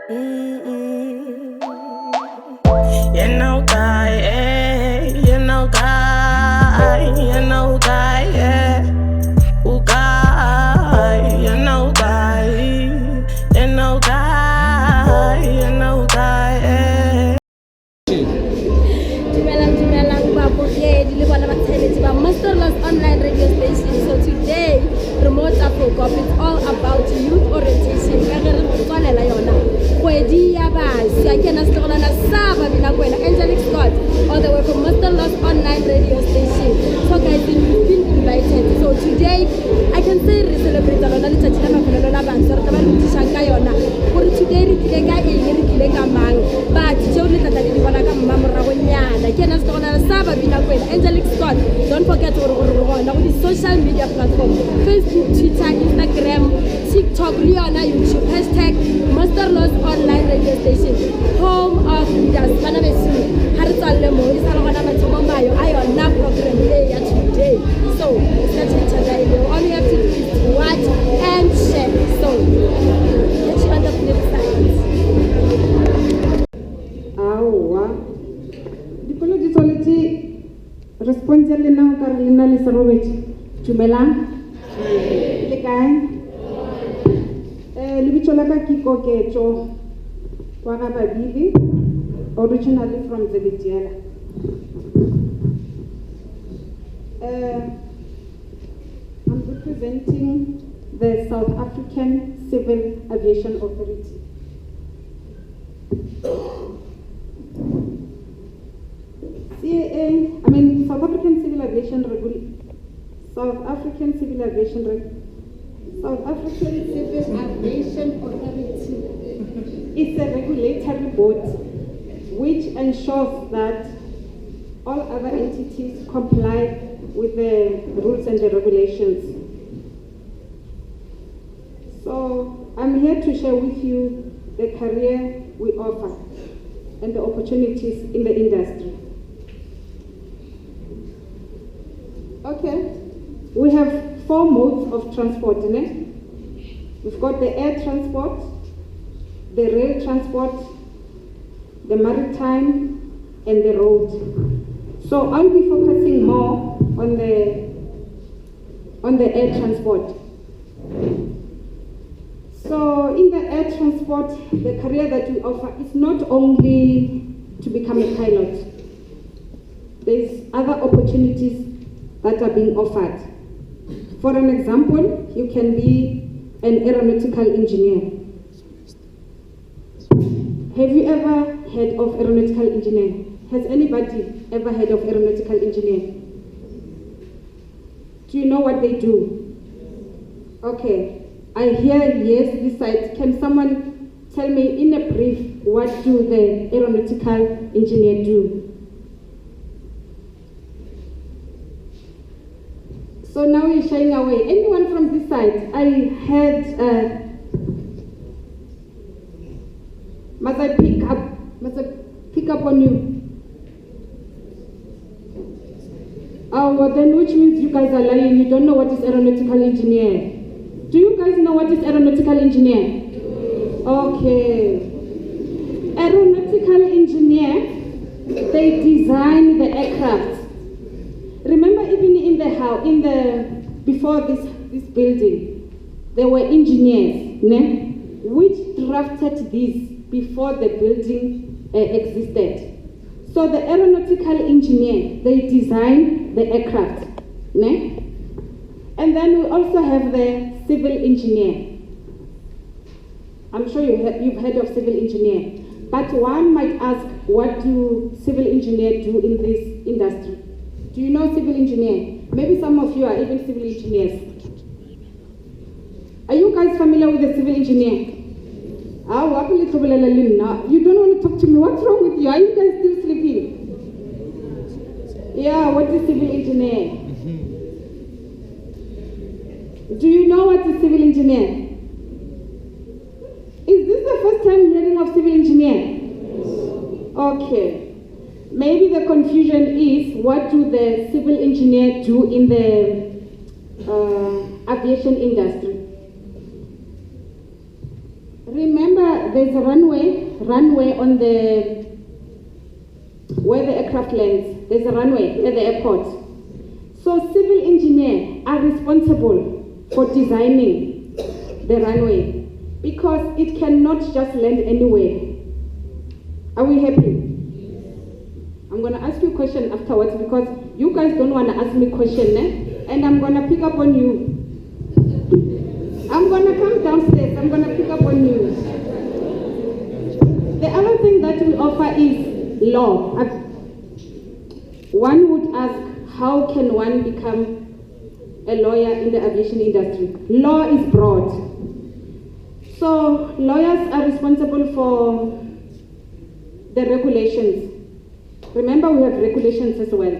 You know, guy, you know, guy, you know, guy, Ooh, guy, you know, guy, you know, guy, you know, guy, Dumelang babogedi le bona batsheletsi ba Monsterlus Online radio station. So today, remote Afro it's all about youth orientation. Ka re tswalela yona kgwedi ya basi a kena setlogolwana sa ba bina kwena Angelic Scott all the way from Monsterlus Online radio station. So guys, you've been invited. So today, I can say re celebrate lona letsatsi la mafelelo la bantsho re tla ba le tshang ka yona gore today re tlile ka eng re tlile ka mang but tseo le tla di bona ka mmamoragonyana kena setlogolwana sa ba bina kwena Angelic Scott. Don't forget gore gona go di social media platform Facebook, Twitter, Instagram, TikTok, Leona, YouTube, hashtag Monsterlus Online radio station, home of leaders. Bana besu ha re tsalle mo e sa le gona mathomo mayo a yona program ya today. So let's get today. All you have to do is to watch and share. So let's on the flip side. Aowa dikolo di tshwanetse response le nna ka re lena le serobetse dumelang le kae lebitso la ka ke koketso kwa ga babili originally from Zebediela. I'm representing the South African Civil Aviation Authority. South African Civil Aviation Authority is a regulatory board which ensures that all other entities comply with the rules and the regulations. So I'm here to share with you the career we offer and the opportunities in the industry. Okay, we have 4 modes of transport. We've got the air transport, the rail transport, the maritime, and the road. So I'll be focusing more on the air transport. So in the air transport, the career that we offer is not only to become a pilot. There's other opportunities that are being offered. For an example, you can be an aeronautical engineer. Have you ever heard of aeronautical engineer? Has anybody ever heard of aeronautical engineer? Do you know what they do? Okay, I hear yes this side. Can someone tell me in a brief what do the aeronautical engineer do? So now you're shying away. Anyone from this side? I heard, must I pick up on you? Oh, well then which means you guys are lying. You don't know what is aeronautical engineer. Do you guys know what is aeronautical engineer? Okay. Aeronautical engineer, they design the aircraft. Remember, even before this building, there were engineers, which drafted this before the building existed. So the aeronautical engineer, they design the aircraft, and then we also have the civil engineer. I'm sure you've heard of civil engineer, but one might ask, what do civil engineers do in this industry? Do you know civil engineer? Maybe some of you are even civil engineers. Are you guys familiar with the civil engineer? You don't want to talk to me. What's wrong with you? Are you guys still sleeping? Yeah, what is civil engineer? Do you know what is civil engineer? Is this the first time hearing of civil engineer? Okay. Maybe the confusion is, what do the civil engineer do in the aviation industry? Remember there's a runway on the, where the aircraft lands. There's a runway at the airport. So civil engineers are responsible for designing the runway because it cannot just land anywhere. Are we happy? I'm going to ask you a question afterwards because you guys don't want to ask me a question, and I'm going to pick up on you. I'm going to come downstairs. I'm going to pick up on you. The other thing that we offer is law. One would ask, how can one become a lawyer in the aviation industry? Law is broad. So lawyers are responsible for the regulations. Remember, we have regulations as well.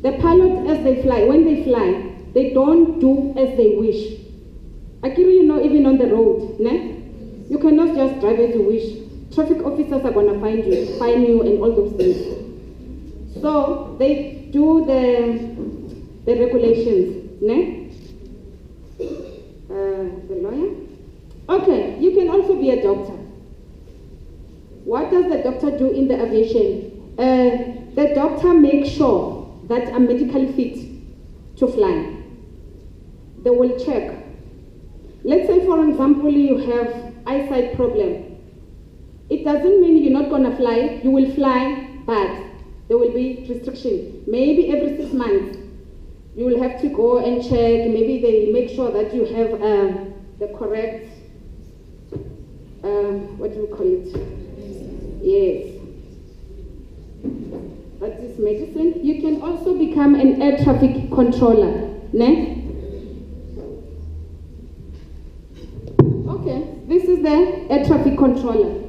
The pilots, as they fly, when they fly, they don't do as they wish. Akiri, you know, even on the road, you cannot just drive as you wish. Traffic officers are going to fine you, and all those things. So they do the regulations, the lawyer. Okay, you can also be a doctor. What does the doctor do in the aviation? The doctor makes sure that I'm medically fit to fly. They will check. Let's say, for example, you have eyesight problem. It doesn't mean you're not going to fly. You will fly, but there will be restriction. Maybe every 6 months, you will have to go and check. Maybe they make sure that you have the correct, what do you call it? Yes. That is medicine. You can also become an air traffic controller. Okay, this is the air traffic controller.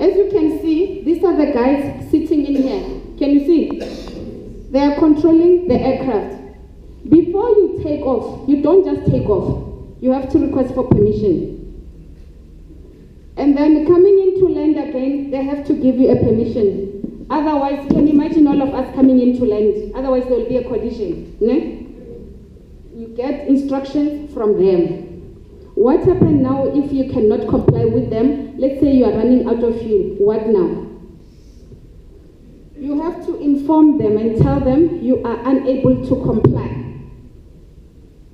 As you can see, these are the guys sitting in here. Can you see? They are controlling the aircraft. Before you take off, you don't just take off. You have to request for permission. And then coming in to land again, they have to give you a permission. Otherwise, you can imagine all of us coming in to land. Otherwise, there will be a collision. You get instructions from them. What happens now if you cannot comply with them? Let's say you are running out of fuel. What now? You have to inform them and tell them you are unable to comply.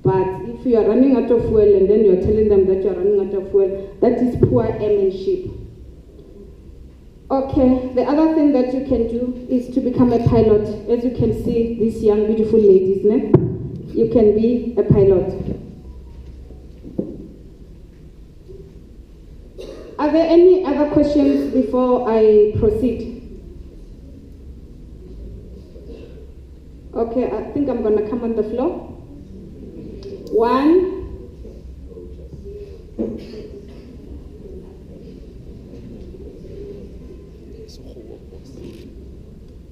But if you are running out of fuel and then you are telling them that you are running out of fuel, that is poor airmanship. Okay, the other thing that you can do is to become a pilot. As you can see, these young, beautiful ladies, you can be a pilot. Are there any other questions before I proceed? Okay, I think I'm going to come on the floor. 1.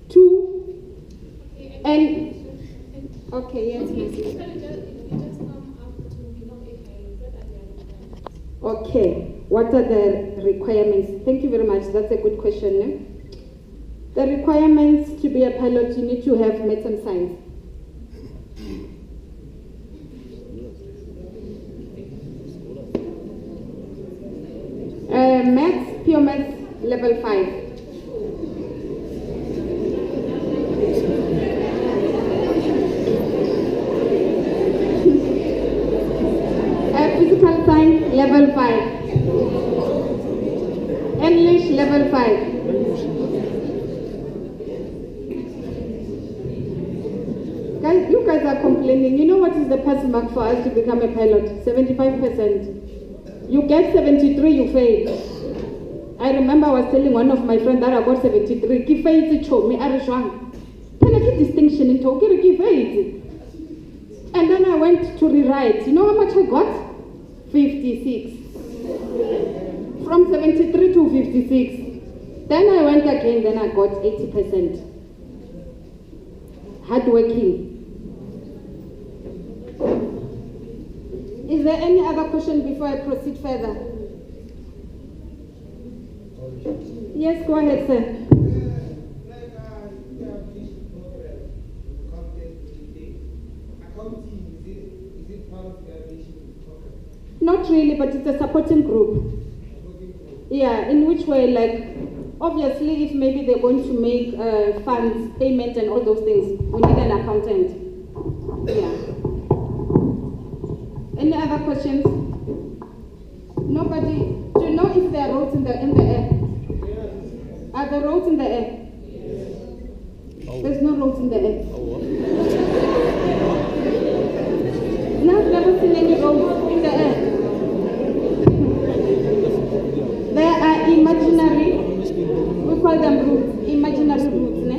2. And okay, yes, yes. Okay, what are the requirements? Thank you very much. That's a good question. The requirements to be a pilot, you need to have maths and science. Maths, pure maths, level 5. Physical science, level 5. English, level 5. Guys, you guys are complaining. You know what is the pass mark for us to become a pilot? 75%. You get 73, you fail. I remember I was telling one of my friends that I got 73. Ki failed to me arishwang. Then I get distinction in Tokyo. Ki failed. And then I went to rewrite. You know how much I got? 56. From 73 to 56. Then I went again. Then I got 80%. Hardworking. Is there any other question before I proceed further? Yes, go ahead, sir. Not really, but it's a supporting group. Yeah, in which way? Like, obviously, if maybe they're going to make funds, payment, and all those things, we need an accountant. Yeah. Any other questions? Nobody? Do you know if there are roads in the air? Are there roads in the air? There's no roads in the air. No, I've never seen any roads in the air. There are imaginary, we call them routes, imaginary routes. Ne?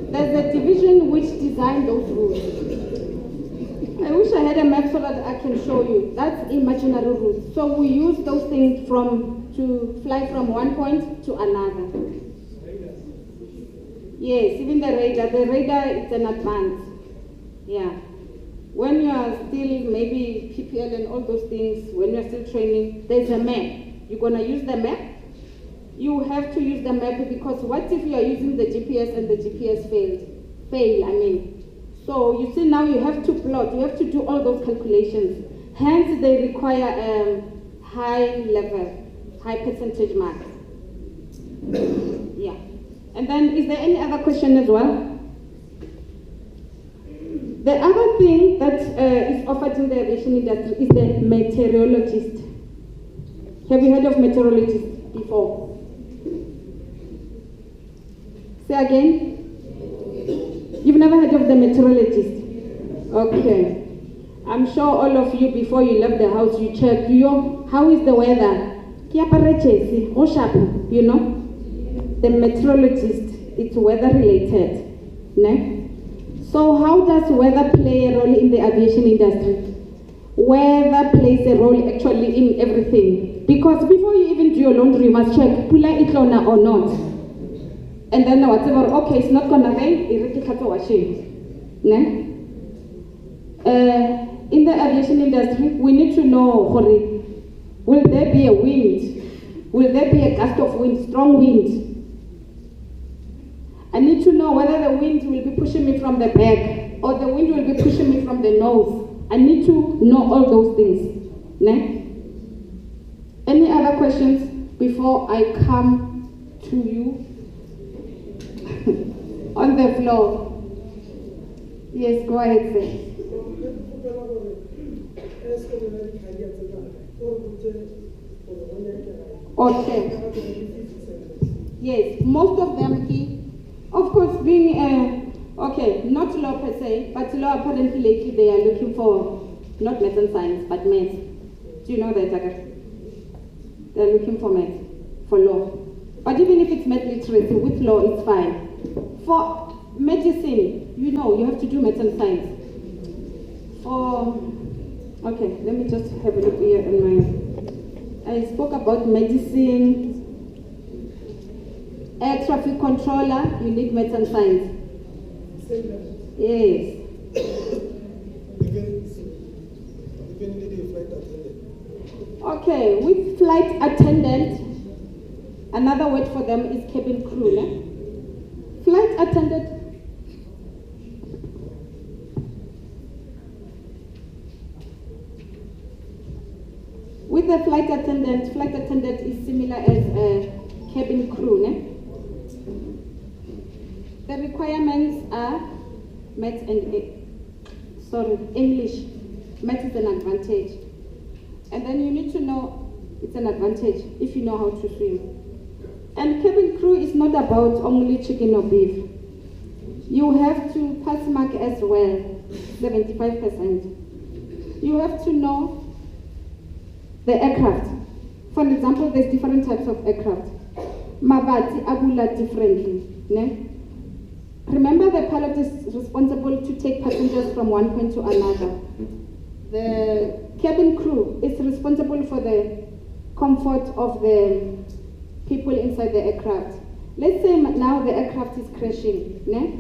There's a division which designed those routes. I wish I had a map so that I can show you. That's imaginary routes. So we use those things to fly from one point to another. Yes, even the radar is an advance. Yeah. When you are still maybe PPL and all those things, when you are still training, there's a map. You're gonna use the map. You have to use the map because what if you are using the GPS and the GPS fail? So you see now you have to plot, you have to do all those calculations. Hence they require high percentage marks. Yeah. And then is there any other question as well? The other thing that is offered in the aviation industry is the meteorologist. Have you heard of meteorologist before? Say again? You've never heard of the meteorologist? Okay. I'm sure all of you, before you left the house, you checked, how is the weather? You know? The meteorologist, it's weather related. Ne? So how does weather play a role in the aviation industry? Weather plays a role actually in everything. Because before you even do your laundry, you must check, pula itlona or not. And then whatever, okay, it's not gonna rain, it's washing. In the aviation industry, we need to know, will there be a wind? Will there be a gust of wind, strong wind? I need to know whether the wind will be pushing me from the back or the wind will be pushing me from the nose. I need to know all those things. Ne? Any other questions before I come to you? On the floor. Yes, go ahead, sir. Okay. Yes, most of them, of course, being okay, not law per se, but law apparently lately they are looking for not math and science, but math. Do you know that, Jagar? They are looking for math, for law. But even if it's math literacy, with law, it's fine. For medicine, you have to do math and science. Okay, let me just have a look here in I spoke about medicine. Air traffic controller, you need math and science. Yes. Even flight attendant. Okay, with flight attendant, another word for them is cabin crew. Ne? Flight attendant. With the flight attendant is similar as a cabin crew. Ne? The requirements are math and English. Math is an advantage. And then you need to know it's an advantage if you know how to swim. And cabin crew is not about only chicken or beef. You have to pass mark as well, 75%. You have to know the aircraft. For example, there's different types of aircraft. Mabati abula differently. Ne? Remember, the pilot is responsible to take passengers from one point to another. The cabin crew is responsible for the comfort of the people inside the aircraft. Let's say now the aircraft is crashing. Ne?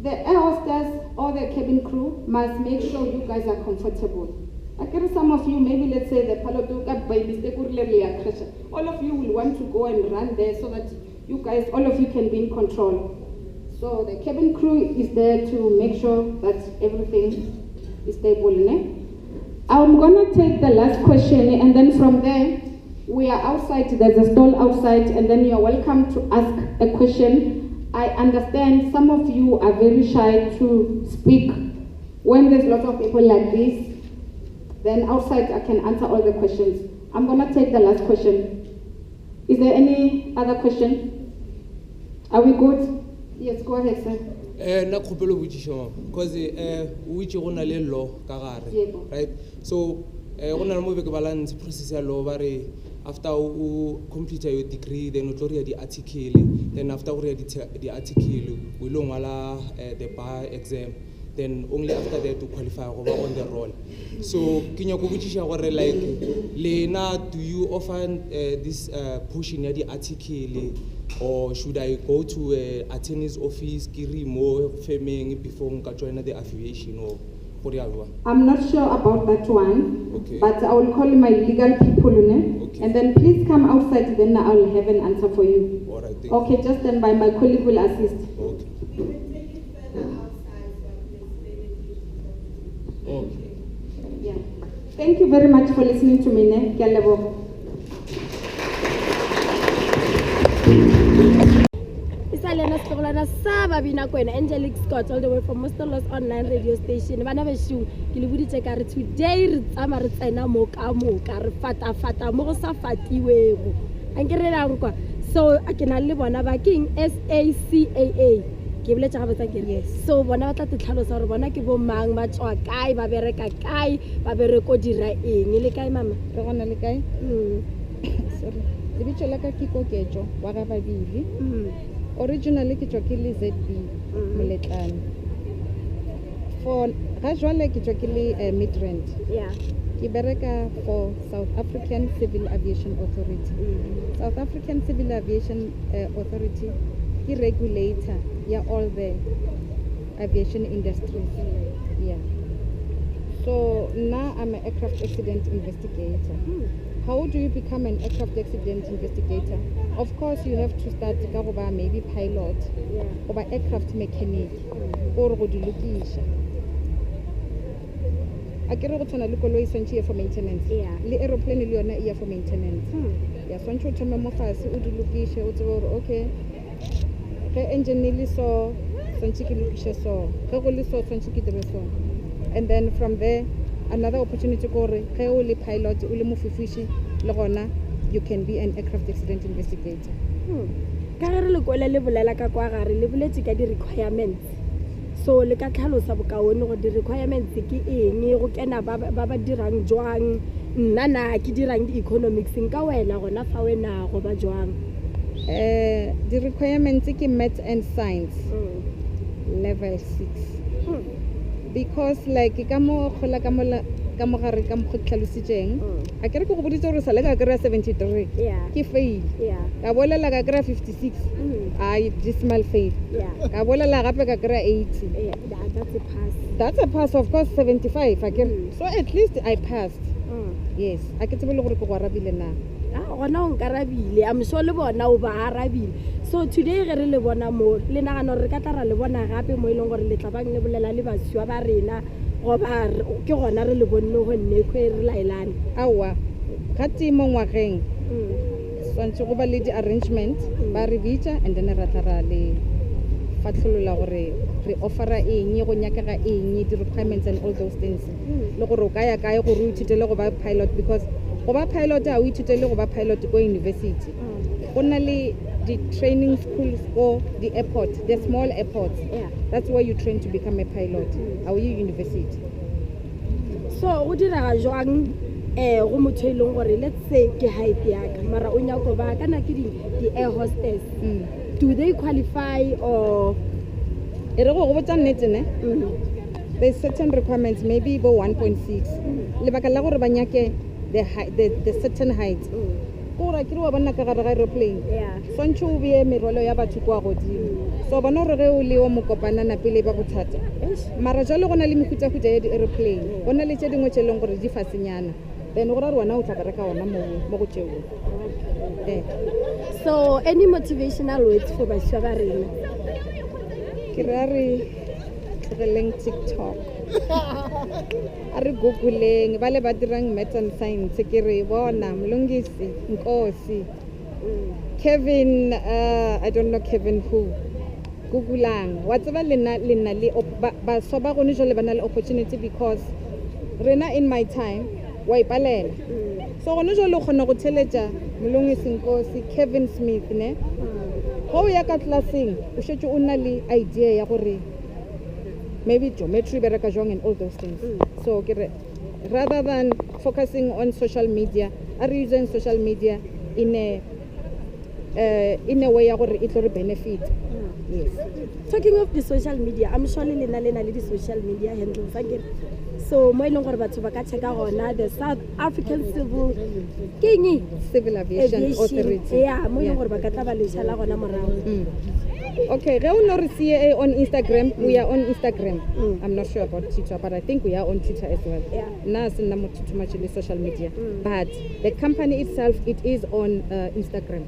The air hostess or the cabin crew must make sure you guys are comfortable. I guess some of you, maybe let's say the pilot by mistake crash. All of you will want to go and run there so that you guys, all of you can be in control. So the cabin crew is there to make sure that everything is stable. Ne? I'm gonna take the last question and then from there We are outside, there's a stall outside, and then you're welcome to ask a question. I understand some of you are very shy to speak. When there's lots of people like this, then outside I can answer all the questions. I'm gonna take the last question. Is there any other question? Are we good? Yes, go ahead, sir. Na khopelo botsisho because o itse go na le law ka gare, right? So go na le mo be ke balance process ya law ba re after you complete your degree, then you tlo the article, then after you read the article we lo ngala the bar exam, then only after that to qualify go ba on the roll. So ke nya go botsisha gore like lena, do you offer this portion ya the article, or should I go to a attorney's office kiri mo firming before nka join the aviation or I'm not sure about that one, okay, but I will call my legal people, okay, and then please come outside, then I will have an answer for you. All right, okay, just stand by, my colleague will assist. Okay. Okay. Yeah. Thank you very much for listening to me. Ke a leboha. Isalena Skolana Saba Binakwena, Angelic Scott, all the way from Monsterlus Online radio station. Vanaveshu, Kilibudi Chekari today, Amaritana Moka Moka, Fata Mosa Fatiwe. So I can live on a king SACAA. Yes. So whenever the Talos or Bonakibo Mang, much or Kai, Babereka Kai, Babereko Dira in Ilikai Mama. Likai? Sorry. The bitch like a Kiko Kejo, Wagaba Bibi. Originally, Kichokili ZB, Muletan. For Rajwale Kichokili Midrand. Yeah. Kibereka for South African Civil Aviation Authority. South African Civil Aviation Authority, the regulator, yeah, all the aviation industry. Yeah. So now I'm an aircraft accident investigator. How do you become an aircraft accident investigator? Of course, you have to start maybe pilot, or aircraft mechanic, or godilukisha. I get out on a local here for maintenance. Yeah. The aeroplane is here for maintenance. Yeah, so I'm sure to remember fast, okay. The engine so, and then from there, another opportunity to go pilot, you can be an aircraft accident investigator. Requirements. So le ka tlhalosa bokaone go di requirements ke eng go kena ba dirang jwang nna ke dirang di economics nka wena gona fa wena go ba jwang. The requirements ke math and science level 6 because like ka mo khola ka mo gare ka mo tlhalositseng a kere ke go boditse gore sala ka kry 73 ke fail ka bolela ka kry 56 I decimal fail ka bolela gape ka kry 80 that's a pass of course 75 again so at least I passed yes a ke tsebile gore ke go arabile na gona o nkarabile I'm sure le bona o ba arabile. So today re le bona mo le nagana re ka tla ra le bona gape mo ileng gore le tla bang le bolela le baswa ba rena go ba ke gona re le bonne go nne khwe re laelane awa ga timo ngwageng swantse go ba le di arrangement ba re bitsa and then ra tla ra le fatlholola gore re offera eng go nyakega eng di requirements and all those things le gore o kaya kae go re ithutele go ba pilot because go ba pilot a o ithutele go ba pilot go university go na le the training schools or the airport, the small airports. That's where you train to become a pilot. Are you university? So o dira jwang go motho ileng gore let's say ke height ya ka mara o nya go ba kana ke di air hostess. Do they qualify or ere go botsa nnete ne? There's certain requirements, maybe go 1.6. Lebaka la gore ba nyake the certain height. Kora ke wa bana ka gare ga aeroplane swantse o be merolo ya batho kwa godimo so bona re ge o le o mokopana na pele ba bothata mara jalo gona le mekhuta ya di aeroplane gona le tše dingwe tše leng gore di fasenyana then go ra re wona o tla bereka ona mo go tšeo so any motivational words for baswa ba rena ke re tlogeleng TikTok a re googleng ba le ba dirang maths and science ke re bona Mlungisi Nkosi Kevin I don't know Kevin who googlang wa tseba lena le ba so ba gone jole bana le opportunity because rena in my time wa ipalela so gone jole khona go theletša Mlungisi Nkosi Kevin Smith ne go ya ka classing o shetse o na le idea ya gore maybe geometry bereka jong and all those things so rather than focusing on social media are using social media in a way ya gore it will benefit. Yes. Talking of the social media, I'm sure lena le the social media handles again. So mo ileng gore batho ba ka check gona the South African Civil Aviation Authority. Yeah, mo ileng gore ba ka tla ba le shala gona morao. Okay, re no re CA on Instagram, we are on Instagram. I'm not sure about Twitter, but I think we are on Twitter as well. Yeah. Na sena mo too much in the social media. But the company itself, it is on Instagram.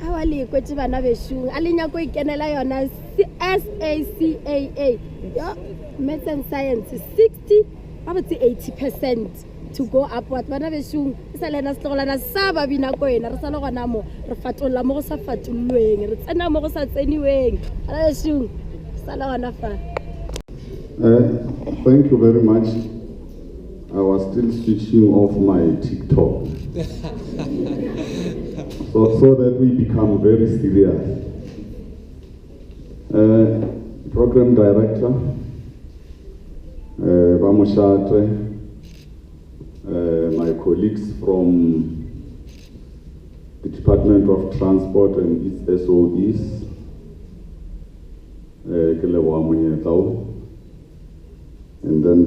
Awa le kwetse bana beshung a lenya go ikenela yona SACAA yo maths and science 60 ba botse 80% to go upward bana beshung sa lena setlogolana sa ba bina ko ena re sa le gona mo re fatolla mo go sa fatulweng re tsena mo go sa tseniweng bana beshung sa le gona fa. Thank you very much. I was still switching off my TikTok. so that we become very serious. Program director, Bamushatre, my colleagues from the Department of Transport and its SOEs, and then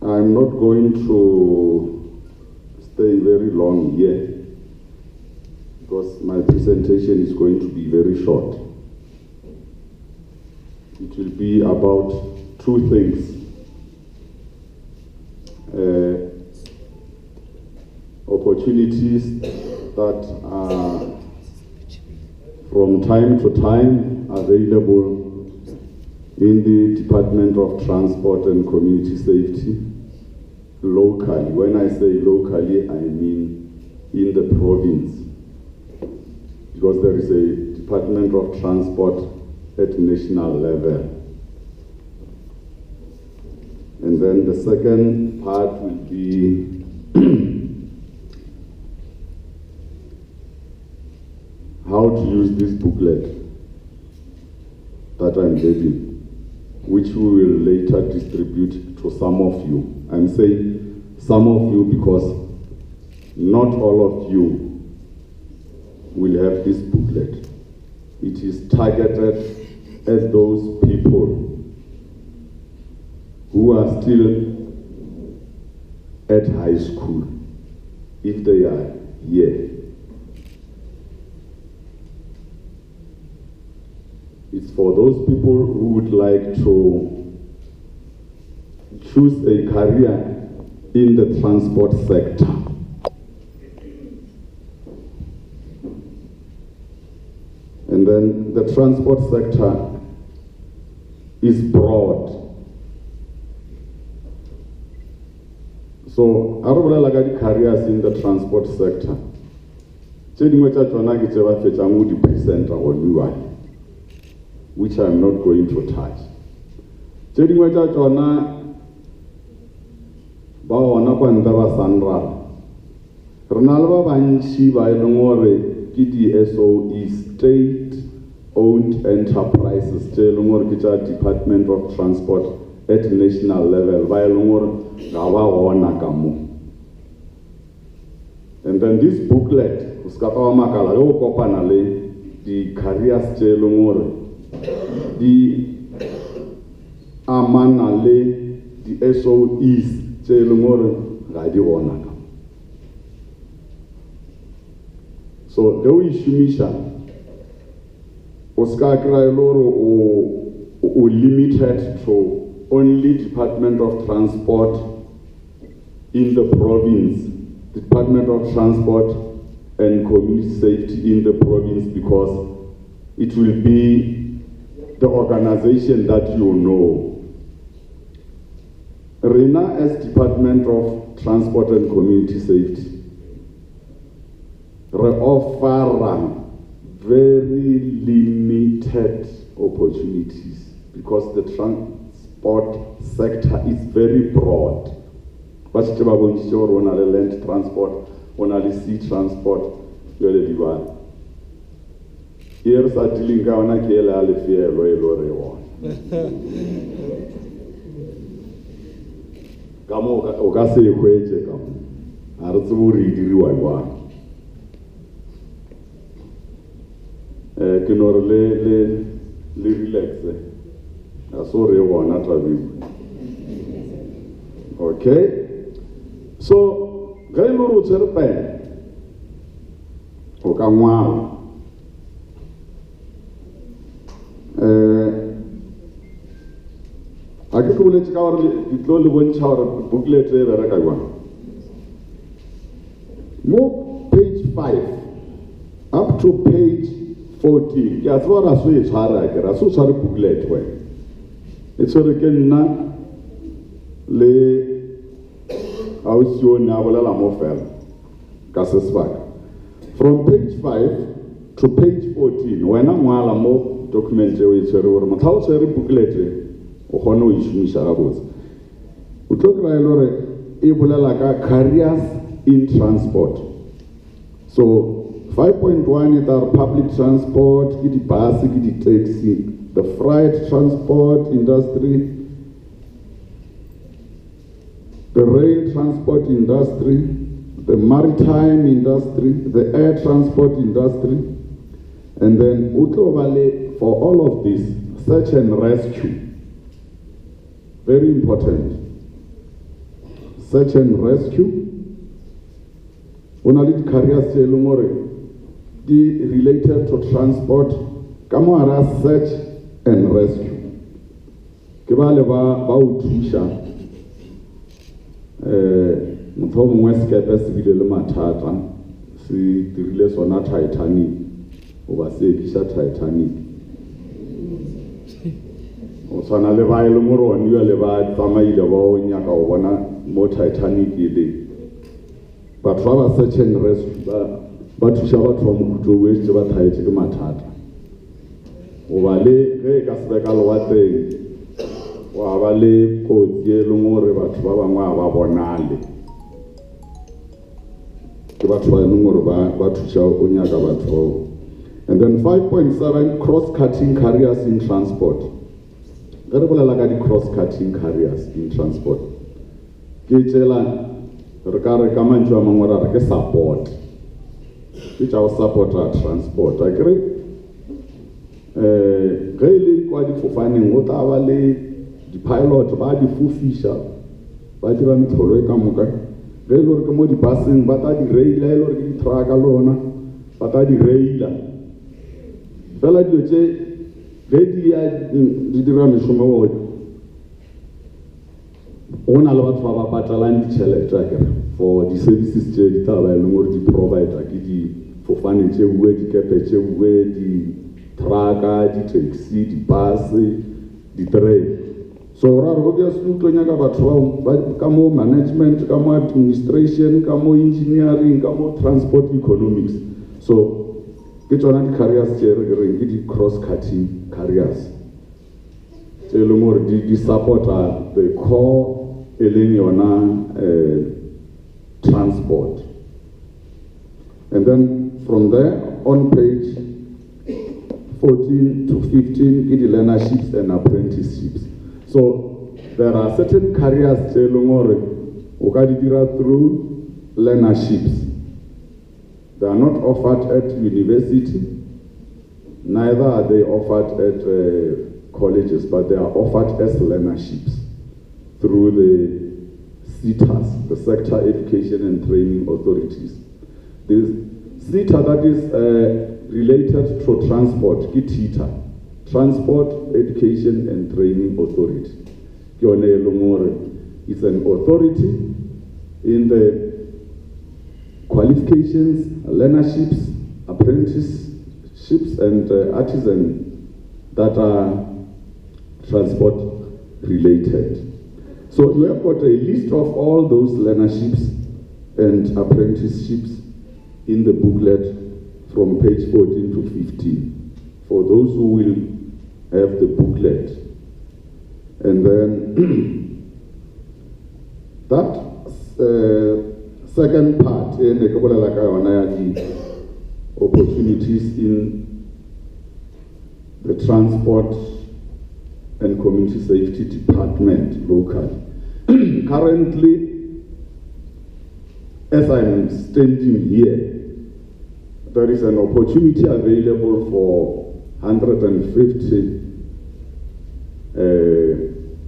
I'm not going to stay very long here because my presentation is going to be very short. It will be about two things. Opportunities that are from time to time available in the Department of Transport and Community Safety locally. When I say locally, I mean in the province, because there is a Department of Transport at national level. And then the second part will be how to use this booklet that I'm giving, which we will later distribute to some of you. I'm saying some of you because not all of you will have this booklet. It is targeted at those people who are still at high school, if they are here. It's for those people who would like to choose a career in the transport sector. And then the transport sector is broad. So, I don't like the careers in the transport sector. Which I'm not going to touch. State-owned enterprises, Department of Transport at national level. And then this booklet, the careers the amanale, the SOEs, so the Shumisha Oscar Krailoro or limited to only Department of Transport in the province, Department of Transport and Community Safety in the province, because it will be the organization that you know. RINA as Department of Transport and Community Safety, we offer very limited opportunities because the transport sector is very broad. But on the land transport, on the sea transport, you're the one. Here's a dealing down a killer fear, come on, say, wait, come. I don't read you. Le relax. Sorry, one at okay? So, Gailuru Serpe, Okamwa. I can go to the one child booklet there. Move page 5 up to page 14. That's what I say is hard. I so sorry booklet way. It's all again na le ausio na bolela mo fela ka sesebaka. From page 5 to page 14 wena ngwala mo document e o itshwere gore motho o tshwere booklet o kgone o ishumisha ga botse. O tlo kry gore e bolela ka careers in transport. So 5.1 is our public transport, the bus, the taxi, the freight transport industry, the rail transport industry, the maritime industry, the air transport industry, and then Utlovale for all of this, search and rescue. Very important. Search and rescue. Only careers related to transport, Kamara search and rescue. Kibale ba utusha. Mutho mongwe sekepe se bile le mathata se dirile sona Titanic o ba se kisha Titanic o tsana le ba ile mo rone ya le ba tsamaile ba o nyaka o bona mo Titanic ile batho ba search and rescue ba thusha batho ba mokutlo o etse ba thaetse ke mathata o ba le ge ka sebeka le wa teng wa ba le kotsi e leng gore batho ba bangwe ba bonale ke batho ba leng gore ba thusha o nyaka batho. And then 5.7 cross-cutting careers in transport. Re bolela ka di cross-cutting careers in transport ke tsela re ka re ka mantswe a mangwe ra re ke support ke tsa supporta transport a kere ge ile kwa difofaneng o tla ba le di-pilot ba di fofisha ba dira mtlholo e ka moka ge ile gore ke mo dibuseng ba tla di raila ile gore ke di-trucka le ona ba tla di raila fela dilo tse ge di dira mešomo oe go na le batho ba ba patalang ditšhelete akere for di-services tše di tla ba e leng gore di-provider ke difofane tše uwe dikepe tše uwe di-trucka di-taxi di-bus di-train. So ra re go ke se tlo nyaka batho ba ka mo management ka mo administration ka mo engineering ka mo transport economics. So ke tsona di-careers tše re reng ke di-cross-cutting careers tše e leng gore di supporta the core e leng yona transport. And then from there on page 14 to 15 ke di-learnerships and apprenticeships. So there are certain careers tše e leng gore o ka di dira through learnerships. They are not offered at university, neither are they offered at colleges, but they are offered as learnerships through the SETAs, the Sector Education and Training Authorities. The SETA that is related to transport, KITITA, Transport Education and Training Authority. It's an authority in the qualifications, learnerships, apprenticeships, and artisan that are transport related. So you have got a list of all those learnerships and apprenticeships in the booklet from page 14 to 15 for those who will have the booklet. And then that second part, the opportunities in the transport and community safety department locally. Currently, as I'm standing here, there is an opportunity available for 150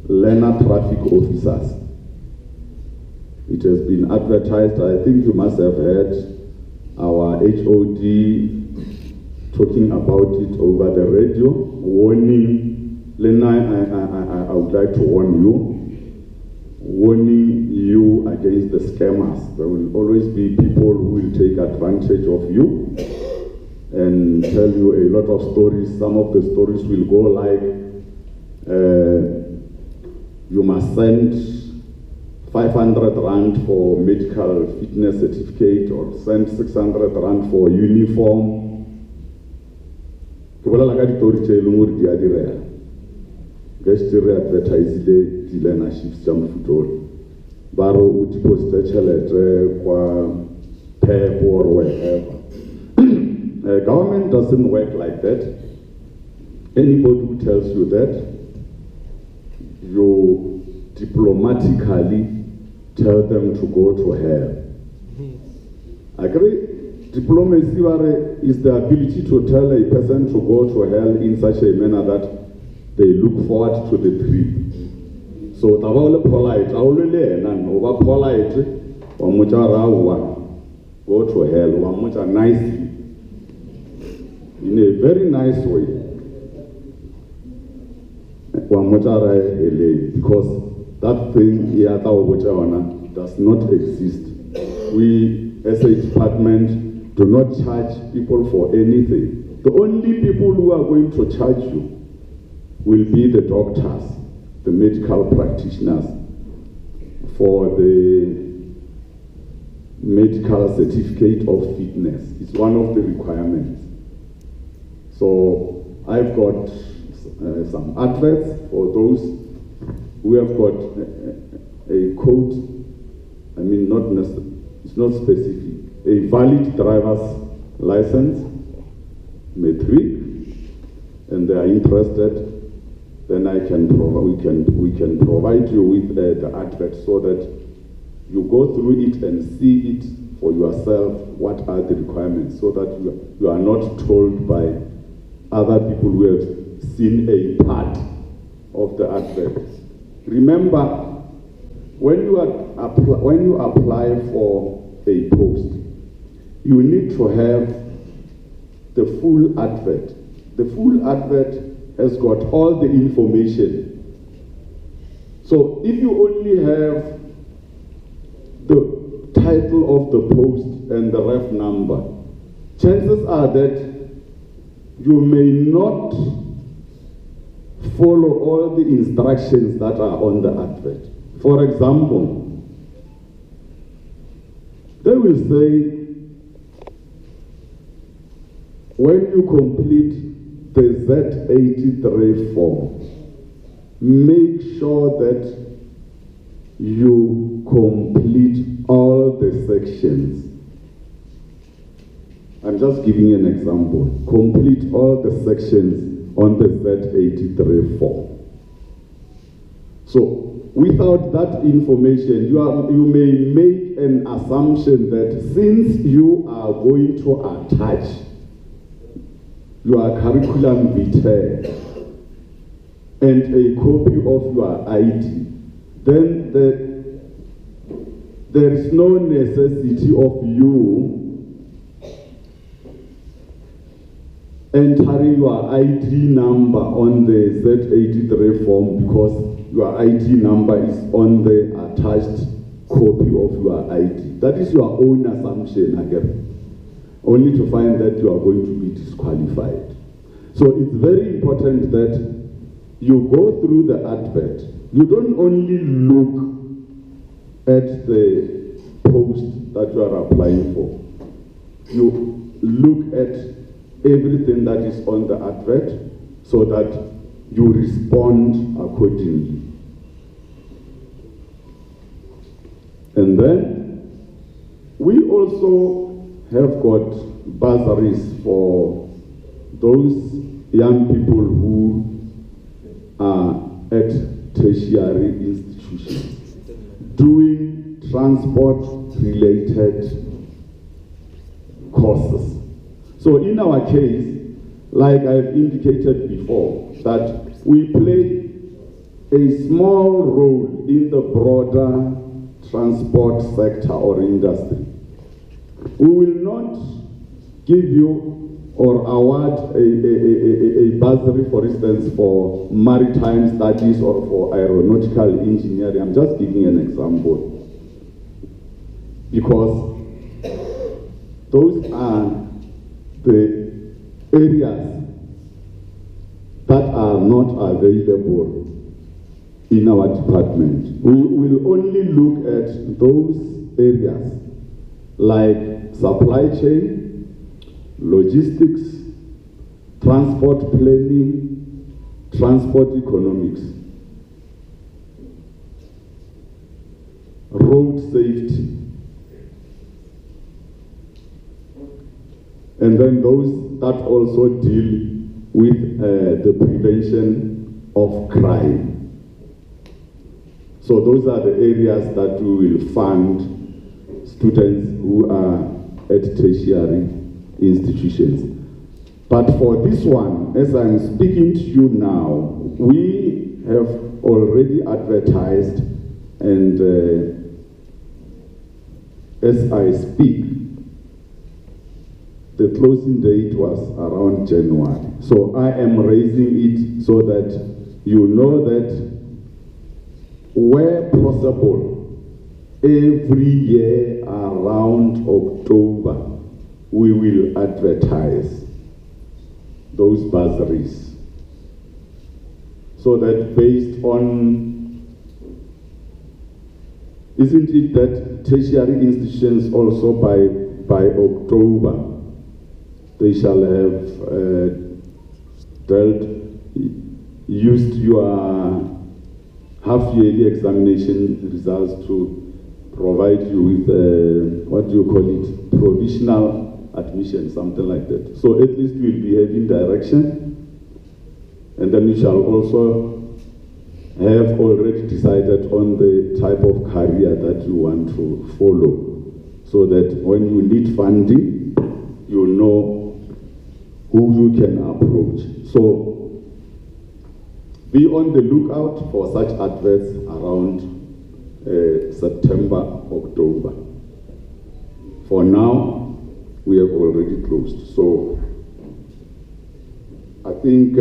learner traffic officers. It has been advertised. I think you must have heard our HOD talking about it over the radio, warning. Lena, I would like to warning you against the scammers. There will always be people who will take advantage of you and tell you a lot of stories. Some of the stories will go like, you must send 500 rand for medical fitness certificate or send 600 rand for uniform. Ke bolela ka ditori tse leng hore di a direla. Ke se re advertise di learnerships tsa mofuta ba re o deposit tšhelete kwa PEP or wherever. Government doesn't work like that. Anybody who tells you that, you diplomatically tell them to go to hell. Agree? Diplomacy is the ability to tell a person to go to hell in such a manner that they look forward to the trip. So, tawale polite, awulele nan over polite, wamucha rawa, go to hell, wamucha nicely, in a very nice way. Wamucha rawa, because that thing does not exist. We, as a department, do not charge people for anything. The only people who are going to charge you will be the doctors, the medical practitioners, for the medical certificate of fitness. It's one of the requirements. So I've got some adverts for those who have got a code. I mean, it's not specific. A valid driver's license, matric, and they are interested, then we can provide you with the advert so that you go through it and see it for yourself. What are the requirements, so that you are not told by other people who have seen a part of the advert. Remember, when you apply for a post, you need to have the full advert. The full advert has got all the information. So if you only have the title of the post and the ref number, chances are that you may not follow all the instructions that are on the advert. For example, they will say, when you complete the Z83 form, make sure that you complete all the sections. I'm just giving an example. Complete all the sections on the Z83 form. So, without that information, you may make an assumption that since you are going to attach your curriculum vitae and a copy of your ID, then there is no necessity of you entering your ID number on the Z83 form, because your ID number is on the attached copy of your ID. That is your own assumption again, only to find that you are going to be disqualified. So it's very important that you go through the advert, you don't only look at the post that you are applying for. You look at everything that is on the advert so that you respond accordingly. And then we also have got bursaries for those young people who are at tertiary institutions doing transport-related courses. So in our case, like I've indicated before, that we play a small role in the broader transport sector or industry. We will not give you or award a bursary, for instance, for maritime studies or for aeronautical engineering. I'm just giving an example. Because those are the areas that are not available in our department. We will only look at those areas like supply chain, logistics, transport planning, transport economics, road safety, and then those that also deal with the prevention of crime. So those are the areas that we will fund students who are at tertiary institutions. But for this one, as I'm speaking to you now, we have already advertised, and as I speak, the closing date was around January. So I am raising it so that you know that where possible, every year around October, we will advertise those bursaries. So that based on, isn't it that tertiary institutions also by October, they shall have used your half-yearly examination results to provide you with, what do you call it, provisional admission, something like that. So at least we'll be having direction, and then we shall also have already decided on the type of career that you want to follow, so that when you need funding, you'll know who you can approach. So be on the lookout for such adverts around September, October. For now, we have already closed. So I think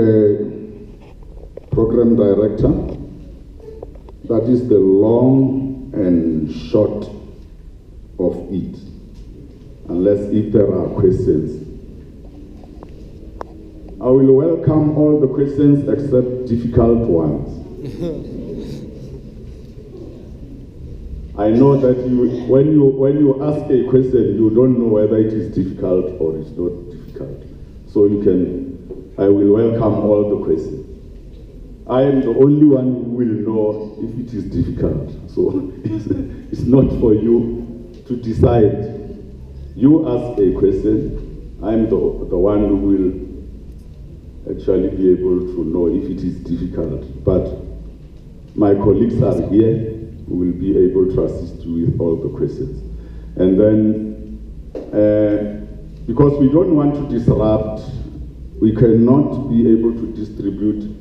Program Director, that is the long and short of it, unless if there are questions. I will welcome all the questions except difficult ones. I know that when you ask a question, you don't know whether it is difficult or it's not difficult. So I will welcome all the questions. I am the only one who will know if it is difficult. So it's not for you to decide. You ask a question, I'm the one who will actually be able to know if it is difficult. But my colleagues are here who will be able to assist you with all the questions. And then, because we don't want to disrupt, we cannot be able to distribute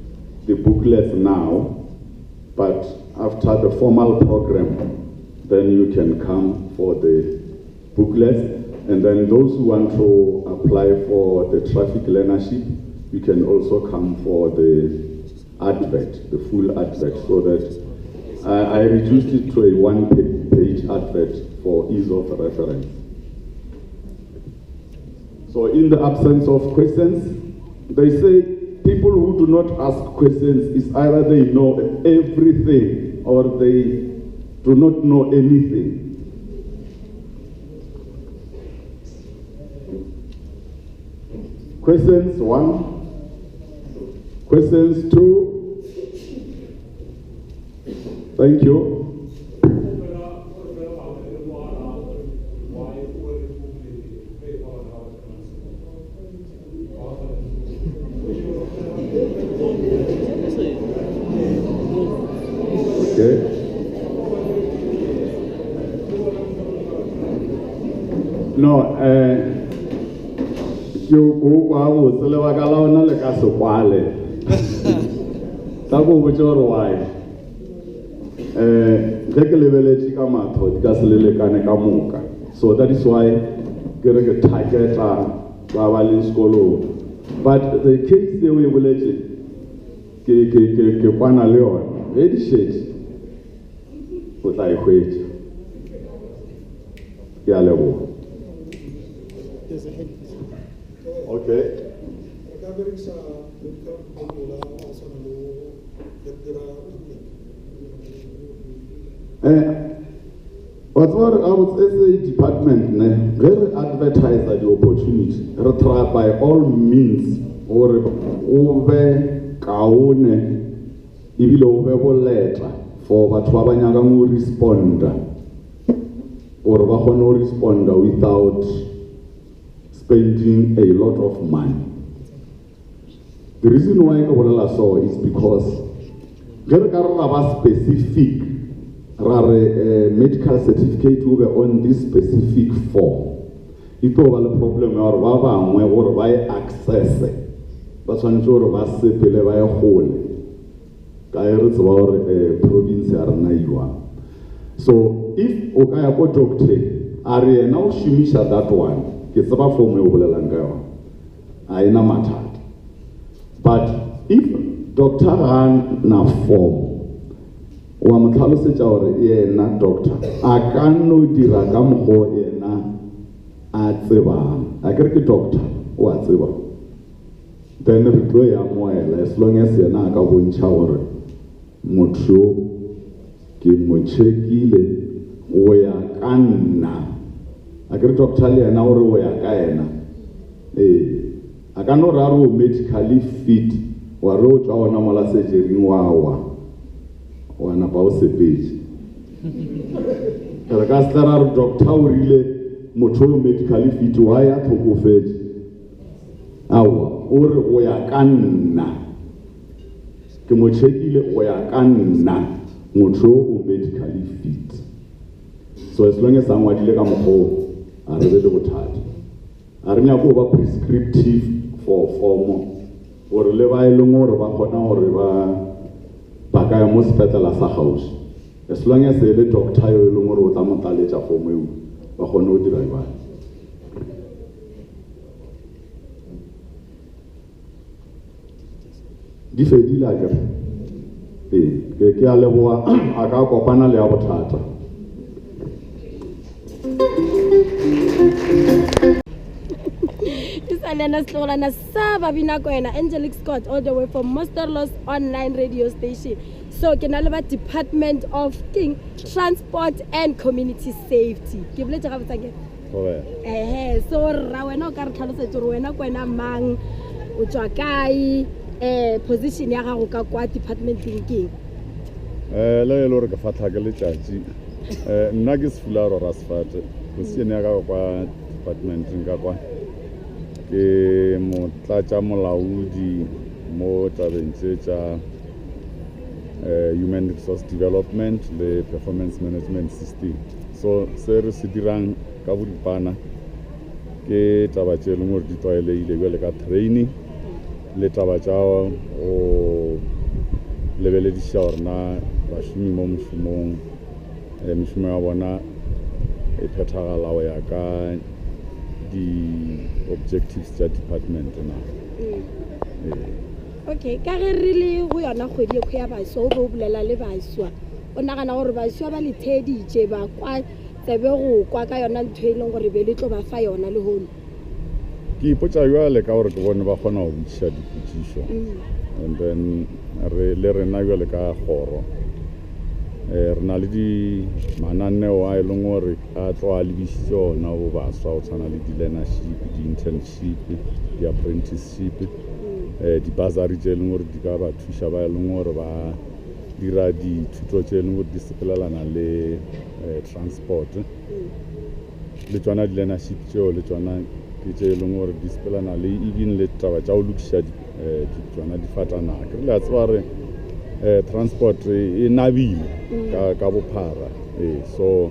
the booklets now, but after the formal program, then you can come for the booklets. And then those who want to apply for the traffic learnership, you can also come for the advert, the full advert, so that I reduced it to a one-page advert for ease of reference. So in the absence of questions, they say people who do not ask questions is either they know everything or they do not know anything. Questions 1, questions 2. Thank you. Okay. No, you go out, Selevagala, like a soapale. Tago, which or why? Take a level Chikamato, Gasolile Kanekamuka. So that is why get a target Bavali Skolo. But the case they will let it. Kwana Leon, very shit. What I wait. Yeah, level. Okay. What's what I would say department, very advertise the opportunity. Try by all means or over kaone ibile over letter for batho ba banyaka go respond or ba kgone go respond without spending a lot of money. The reason why I so is because get a specific medical certificate will be on this specific form. It will be a problem or by access. But when you are sepele by a whole, province so if Okaya go doctor, are now shimisha that one. It's about for me I na matter. But if doctor ran na form, wa mtlhalosetsa hore yena doctor a ka no dira ka mgo yena a tsebang a ke re ke doctor wa tseba then re tlo ya moela as long as yena a ka bontsha hore motho ke mo checkile o ya ka nna a ke re doctor le yena hore o ya ka yena a ka no raro medically fit wa re o tswa ona mola surgery wa wana ba o sepetse re ka stara doctor o rile motho medically fit wa ya tlhokofetse awa o re o ya ka nna ke mo checkile o ya ka nna motho o medically fit so as long as angwadile ka mokgo a re le bothata a re nya go ba prescriptive for form or le ba ile ngore ba khona hore ba ka ya mo sepetala sa house as long as the doctor yo ile ngore o tla motlaletsa form eo ba khone o dira ba di fedile ga ke a leboa a ka kopana le a bothata Lena Slolana Saba Binakoena, Angelic Scott, all the way from Monsterlus Online radio station. So, Kenalaba Department of King Transport and Community Safety. Give it to have again. So, Rawena Cartalosa Ruena Quena Mang Uchakai, position Yarahuka Department King. Lorga Fatagalichaji, Nagis Fularo Rasfat, Kusianaga Department in Gagua. Ke motlatsa molaodi mo tabeng tsa human resource development le performance management system so se re se dirang ka bodipana ke taba tse le ngore di tlwaeleile le ka training le taba tsa o lebeledisa hore na ba shumi mo mshumong mshumo ya bona e phethagala o ya ka the objectives that department now. Okay, ka re rile go yona kgwedi e khoya ba so go bulela le bašwa o nagana gore bašwa ba le theditše ba kwa tsebe go kwa ka yona ntho e leng gore be le tlo ba fa yona le hono ke ipotsa jwale ka gore ke bone ba kgona go botšiša dipotšišo and then le rena jwale ka kgoro re na le mananeo a e leng gore a tlo a lebišitše ona go baswa go tshwana le di-learnership, di-internship, di-apprenticeship, di-bursary tše e leng gore di ka ba thuša ba e leng gore ba dira dithuto tše e leng gore di sepelelana le transport le tšona di-learnership tšeo le tšona ke tše e leng gore di sepelelana le even le taba tša go lokiša tšona difatanaga re le a tseba re transport e nabile ka bophara so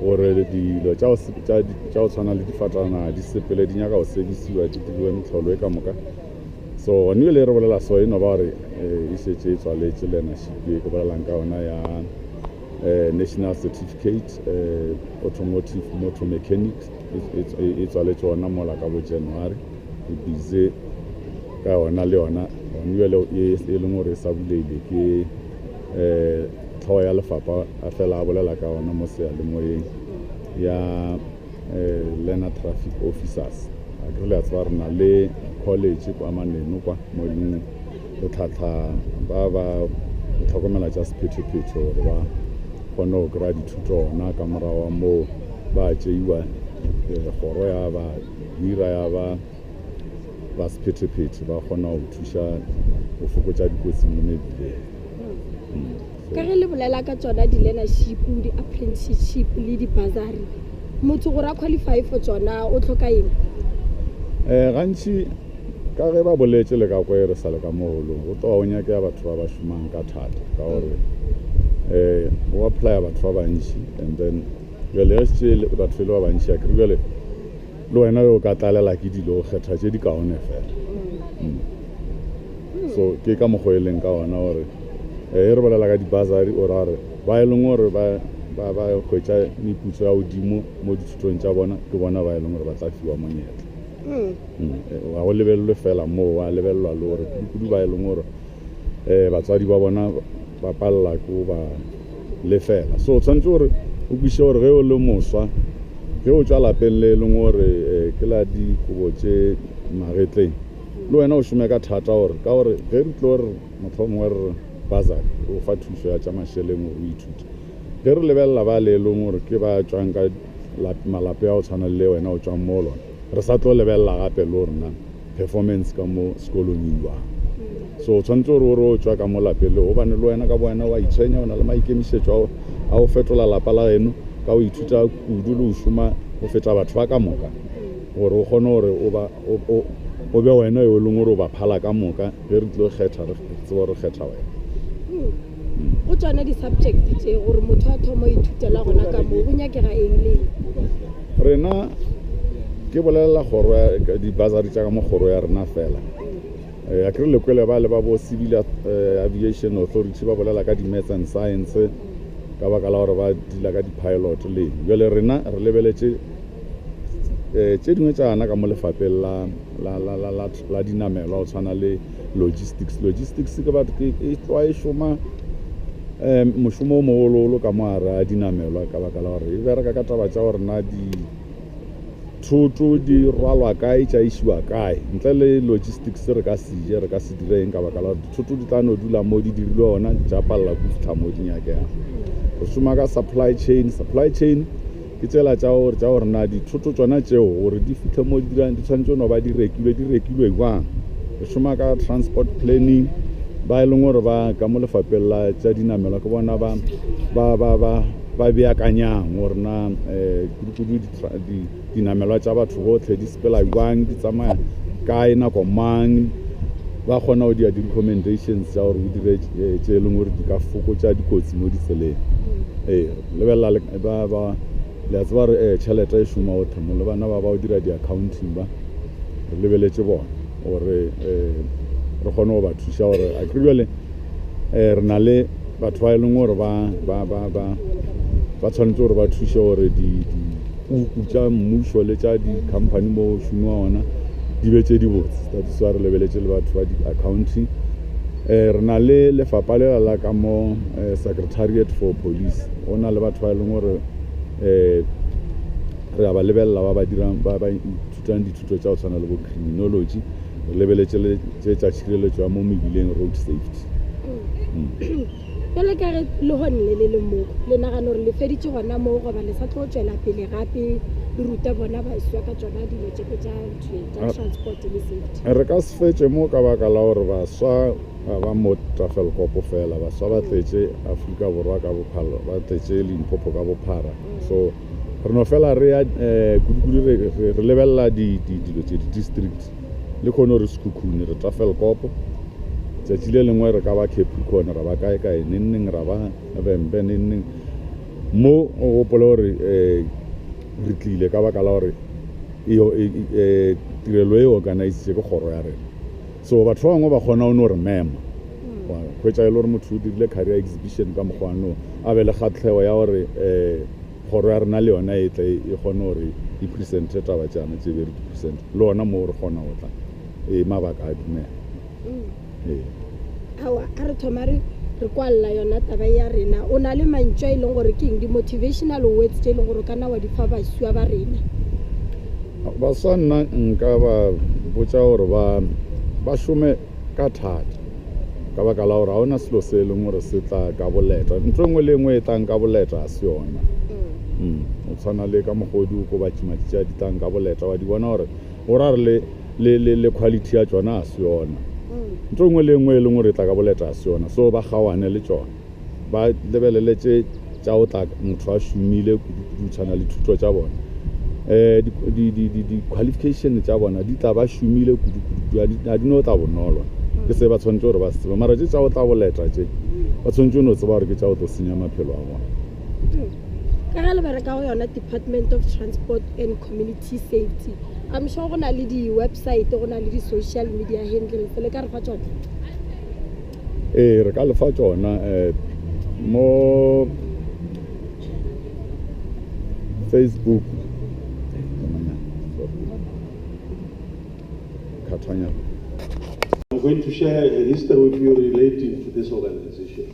gore dilo tša go tshwana le difatanaga di sepele di nyaka go sebisiwa di diriwe metlholo e ka moka so gone le re bolela so eno ba gore e šetše e tswaletše learnership e ke bolelang ka ona ya national certificate automotive motor mechanics e tswaletše ona mola ka bo January e bize ka ona le ona gone e leng gore e sa buleile ke tlhogo ya lefapha a fela a bolela ka ona mo seyalemoyeng ya learner traffic officers a ke le a tseba re na le college kwa Maneno kwa mo leng go tlhatlha ba tlhokomela tša sephetephete gore ba kgone go kry-a dithuto ona ka morago mo ba tšeiwa kgoro ya ba hira ya ba sephetephete ba kgona go thuša go fokotša dikotsi mo mebileng ka ge le bolela ka tsona di-learnership, di-apprenticeship le di-bursary motho gore a qualify for tsona o tlhoka eng gantši ka ge ba boletše le ka kwe re sa le ka mogolong go tloga o nyake ya batho ba ba šomang ka thata ka gore go applya batho ba bantši and then jale ge setše batho le ba bantši a kry jale le wena o ka tlalela ke dilo go kgetha tše di kaone fela so ke ka mokgweleng ka ona gore re bolela ka di-bursary o ra re ba e leng gore ba hwetša meputso ya godimo mo dithutong tša bona ke bona ba e leng gore ba tla fiwa monyetla ga go lebelelwe fela moo wa lebelelwa le gore kudu ba e leng gore batswadi ba bona ba palela ko ba lefela so o tshwanetse gore o kwiše gore ge o le moswa ge o tšwa lapeng le e leng gore ke la dikobo tše magetleng le wena o šome ka thata gore ka gore ge re tlo re motlho mongwe re bursary o fa thušo ya tša mašeleng gore o ithute ge re lebelela ba le e leng gore ke ba tšwang ka malape a go tshwana le wena o tšwang mo lona re sa tlo lebelela gape le gorena performance ka mo sekolong iwang so o tshwanetse gore o tšwa ka mo lapele o bane le wena ka bo wena wa itshwenya o na le maikemišetšo a go fetola lapa la geno ka go ithuta kudu le o šoma go feta batho ba ka moka gore o kgone gore o be wena yo e leng gore o ba phala ka moka ge re tlo kgetha re tseba re kgetha wena go tsone di-subject tše gore motho a thomo ithutela gona ka moo go nyakega eng le rena ke bolelela kgoro ya di-bursary tša ka mo kgoro ya rena fela a kry lekwele ba le ba bo civil aviation authority ba bolela ka di-maths and science ka baka la gore ba dila ka di-pilot le jale rena re lebeletše tše dingwe tša ana ka mo lefapeng la dinamelwa go tshwana le logistics ke batho e tloa e šoma mošomo o mogololo ka mo ara a dinamelwa ka baka la gore e bereka ka taba tša gore na dithoto di rwalwa kae tša išiwa kae ntle le logistics re ka sije re ka se direng ka baka la gore dithoto di tla no dula mo di dirilwe ona tša palela go fitlha mo di nyakeang re šoma ka supply chain ke tsela tša gore na dithoto tsona tšeo gore di fitlhe mo di dirang di tshwanetse no ba di rekilwe jwang re šoma ka transport planning ba e leng gore ba ka mo lefapeng la tša dinamelwa ke bona ba beakanyang gore na kudu dinamelwa tša batho gotlhe di sepela jwang di tsamaya kae nako mang ba kgona go dia di-recommendations tša gore o dire tše e leng gore di ka fokotša dikotsi mo ditseleng lebelela le a tseba re tšhelete e šoma go themo le bana ba o dira di-accounting ba re lebeletše bona gore re kgone go ba thuša gore a kry re na le batho ba e leng gore ba tshwanetse gore ba thuše gore dikuku tša mmušo le tša di-company mo šomiwa ona di be tše di botse tatisoa re lebeletše le batho ba di-accounting re na le lefapha le la ka mo secretariat for police go na le batho ba e leng gore re a ba lebelela ba dirang ba ithutang dithuto tsa go tshwana le bo criminology re lebeletse le tse tsa tshireletso ya mo mebileng road safety. Pele ka re le honne le mo le nagana gore le feditse gona mo go ba le sa tlo tswela pele gape le ruta bona ba iswa ka tsona dilo tse tsa transport le safety. Re ka se fetse mo ka baka la gore baswa ba mo Tafelkop fela baswa ba tletse Afrika Borwa ka bophara ba tletse Limpopo ka bophara. So re no fela re ya kudu re lebella dilo tse di district le khone re skukhune re Tafelkop tsatsi le lengwe re ka ba Capricorn ra ba kae neng ra ba Bembe neng mo o gopola gore re tlile ka baka la gore tirelo e organize ke kgoro ya rena. So batho ba bangwe ba kgona no re mema khwetsa e le gore motho o dirile career exhibition ka mogwano a be le kgatlhego ya gore kgoro ya rena le yona e tle e kgone gore e presente taba tsana tse be re di present le ona mo re kgona go tla mabaka a dumela. Awa a re thoma re kwalla yona taba ya rena o na le mantšwa e leng gore ke eng di-motivational words tse e leng gore ka na wa di fa basiwa ba rena. Baswa nna nka ba botsa gore ba šome ka thata ka baka la gore ga ona selo se e leng gore se tla ka boleta ntho engwe le engwe e tlang ka boleta a se yona. O tshwana le ka mogodi o ko batšimatši tša di tlang ka boleta wa di bona gore o ra re le quality ya tsona a se yona. Ntho engwe le engwe e leng gore e tla ka boleta a se yona so ba kgawane le tsona ba lebeleletse tša o tla motho a šomile kudu tshwana le thuto tša bona di-qualification tša bona di tla ba šomile kudu a di no tla bonolo ke se ba tshwanetse gore ba se tseba mara tše tša o tla boleta tše ba tshwanetse no tseba gore ke tša o tlo senya maphelo a bona. Ka ga le bereka go yona Department of Transport and Community Safety I'm sure go na le di-website go na le di-social media handles le ka re fa tsona. Re ka le fa tsona mo Facebook I'm going to share a history with you relating to this organization.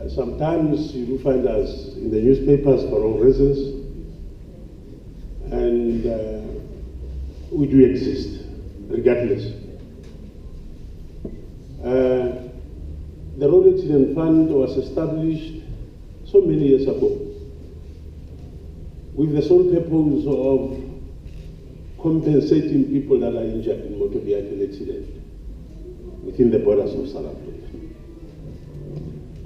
Sometimes you do find us in the newspapers for wrong reasons, and we do exist, regardless. The Road Accident Fund was established so many years ago with the sole purpose of compensating people that are injured in motor vehicle accident within the borders of South Africa.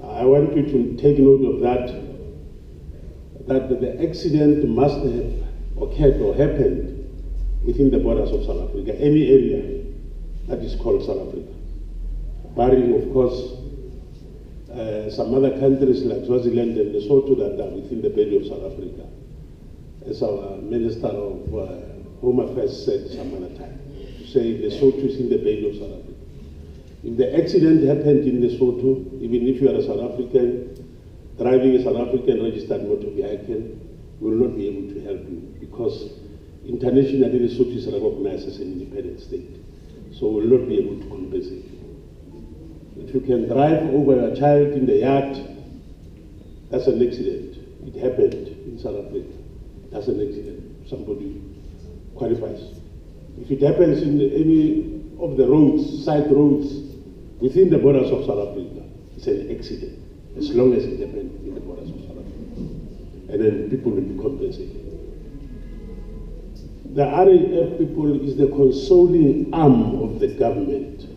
I want you to take note of that the accident must have occurred or happened within the borders of South Africa, any area that is called South Africa. Barring, of course, some other countries like Swaziland and Lesotho that are within the belly of South Africa. As our Minister of Home Affairs said some other time, to say Lesotho is in the belly of South Africa. If the accident happened in Lesotho, even if you are a South African, driving a South African registered motor vehicle, we will not be able to help you because internationally Lesotho is recognized as an independent state. So we will not be able to compensate you. If you can drive over your child in the yard, that's an accident. It happened in South Africa. That's an accident. Somebody qualifies. If it happens in any of the roads, side roads, within the borders of South Africa, it's an accident, as long as it happened within the borders of South Africa. And then people will be compensated. The RAF people is the consoling arm of the government.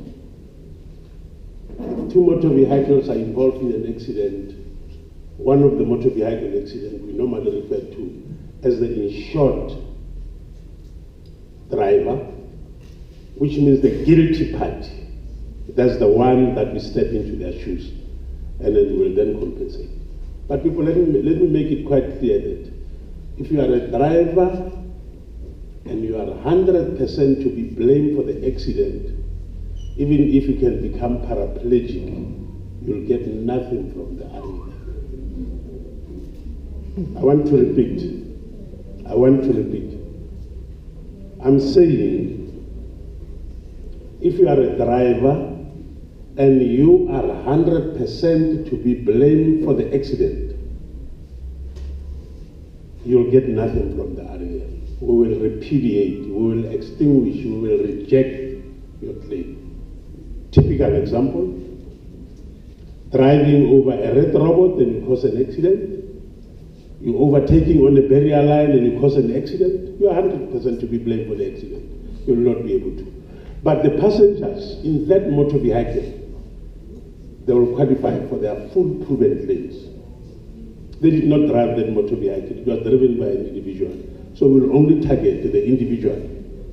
If two motor vehicles are involved in an accident, one of the motor vehicle accident we normally refer to as the insured driver, which means the guilty party. That's the one that we step into their shoes and then will then compensate. But people, let me make it quite clear that if you are a driver and you are 100% to be blamed for the accident, even if you can become paraplegic, you'll get nothing from the RAF. I want to repeat. I'm saying, if you are a driver and you are 100% to be blamed for the accident, you'll get nothing from the RAF. We will repudiate, we will extinguish, we will reject your claim. Typical example, driving over a red robot and you cause an accident. You're overtaking on the barrier line and you cause an accident. You are 100% to be blamed for the accident. You will not be able to. But the passengers in that motor vehicle, they will qualify for their full proven claims. They did not drive that motor vehicle. It was driven by an individual. So we'll only target the individual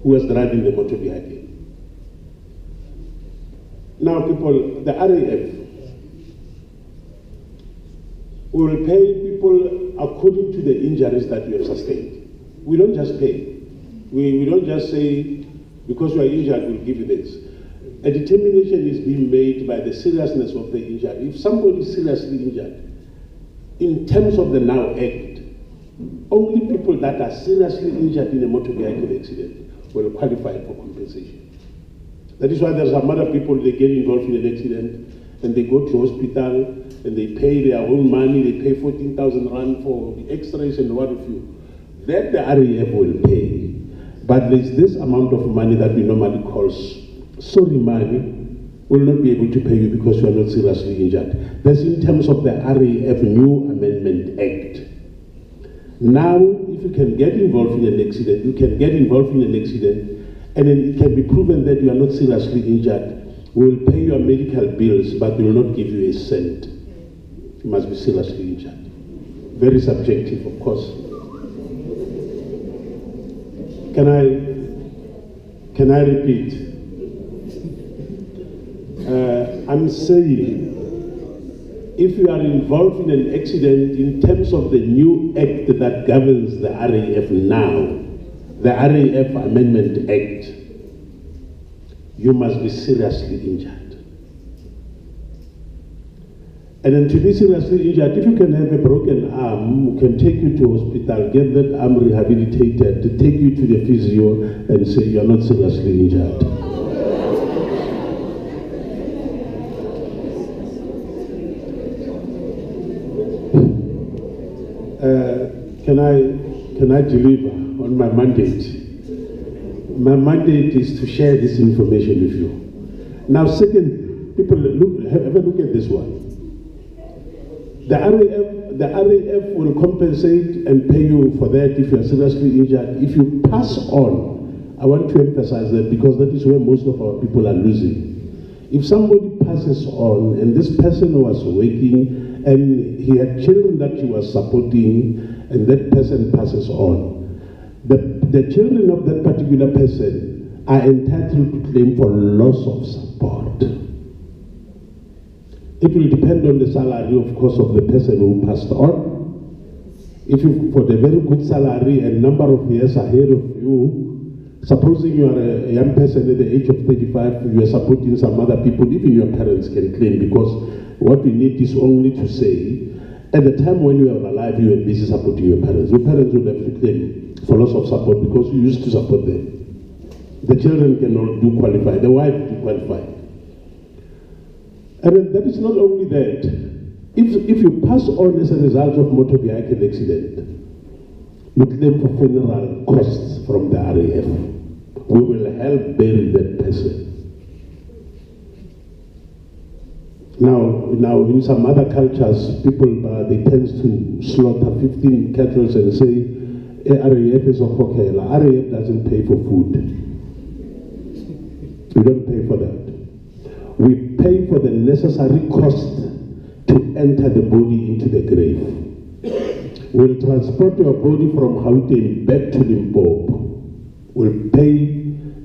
who was driving the motor vehicle. Now people, the RAF will pay people according to the injuries that you have sustained. We don't just pay. We don't just say, because you are injured, we'll give you this. A determination is being made by the seriousness of the injury. If somebody is seriously injured, in terms of the Now Act, only people that are seriously injured in a motor vehicle accident will qualify for compensation. That is why there's some other people, they get involved in an accident and they go to hospital and they pay their own money, they pay 14,000 rand for the x-rays and what have you. That the RAF will pay. But there's this amount of money that we normally call sorry money, will not be able to pay you because you are not seriously injured. That's in terms of the RAF New Amendment Act. Now, if you can get involved in an accident, you can get involved in an accident, and then it can be proven that you are not seriously injured. We will pay your medical bills, but we will not give you a cent. You must be seriously injured. Very subjective, of course. Can I repeat? I'm saying, if you are involved in an accident in terms of the new act that governs the RAF now, the RAF Amendment Act, you must be seriously injured. And then to be seriously injured, if you can have a broken arm, we can take you to hospital, get that arm rehabilitated, to take you to the physio and say you are not seriously injured. Can I deliver on my mandate? My mandate is to share this information with you. Now, second, people have a look at this one. The RAF will compensate and pay you for that if you are seriously injured. If you pass on, I want to emphasize that because that is where most of our people are losing. If somebody passes on and this person was working and he had children that he was supporting and that person passes on, the children of that particular person are entitled to claim for loss of support. It will depend on the salary, of course, of the person who passed on. If you got a very good salary and number of years ahead of you, supposing you are a young person at the age of 35, you are supporting some other people, even your parents can claim, because what we need is only to say, at the time when you are alive, you are busy supporting your parents. Your parents will have to claim for loss of support because you used to support them. The children cannot do qualify, the wife do qualify. And that is not only that. If you pass on as a result of motor vehicle accident, you claim for funeral costs from the RAF. We will help bury that person. Now, in some other cultures, people they tend to slaughter 15 cattle and say, RAF is okay. RAF doesn't pay for food. We don't pay for that. We pay for the necessary cost to enter the body into the grave. We'll transport your body from Gauteng back to Limpopo. We'll pay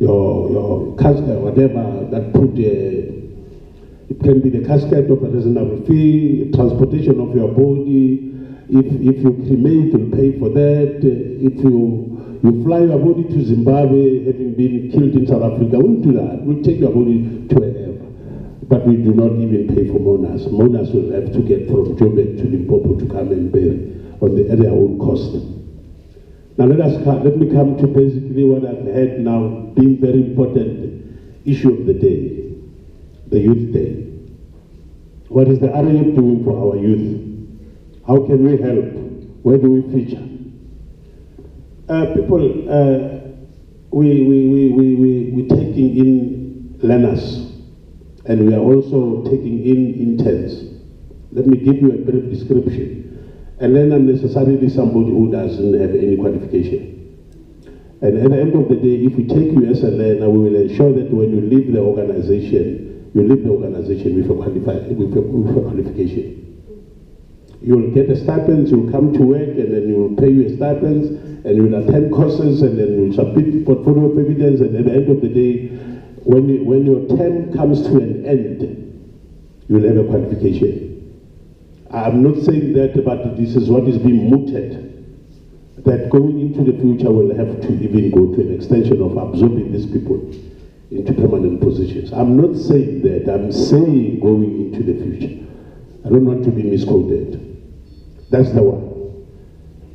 your casket, whatever that put it can be the casket of a reasonable fee, transportation of your body. If you cremate, we'll pay for that. If you fly your body to Zimbabwe, having been killed in South Africa, we'll do that. We'll take your body to wherever. But we do not even pay for mourners. Mourners will have to get from Joburg to Limpopo to come and bury at their own cost. Now let me come to basically what I've had now being very important issue of the day, the Youth Day. What is the RAF doing for our youth? How can we help? Where do we feature? we're taking in learners, and we are also taking in interns. Let me give you a brief description. A learner necessarily somebody who doesn't have any qualification. And at the end of the day, if we take you as a learner, we will ensure that when you leave the organization, you leave the organization with a qualification. You will get a stipend, you'll come to work, and then you will pay you a stipend, and you will attend courses, and then you will submit portfolio of evidence, and at the end of the day, when your term comes to an end, you will have a qualification. I'm not saying that, but this is what is being mooted, that going into the future we'll have to even go to an extension of absorbing these people into permanent positions. I'm not saying that, I'm saying going into the future. I don't want to be misquoted. That's the one.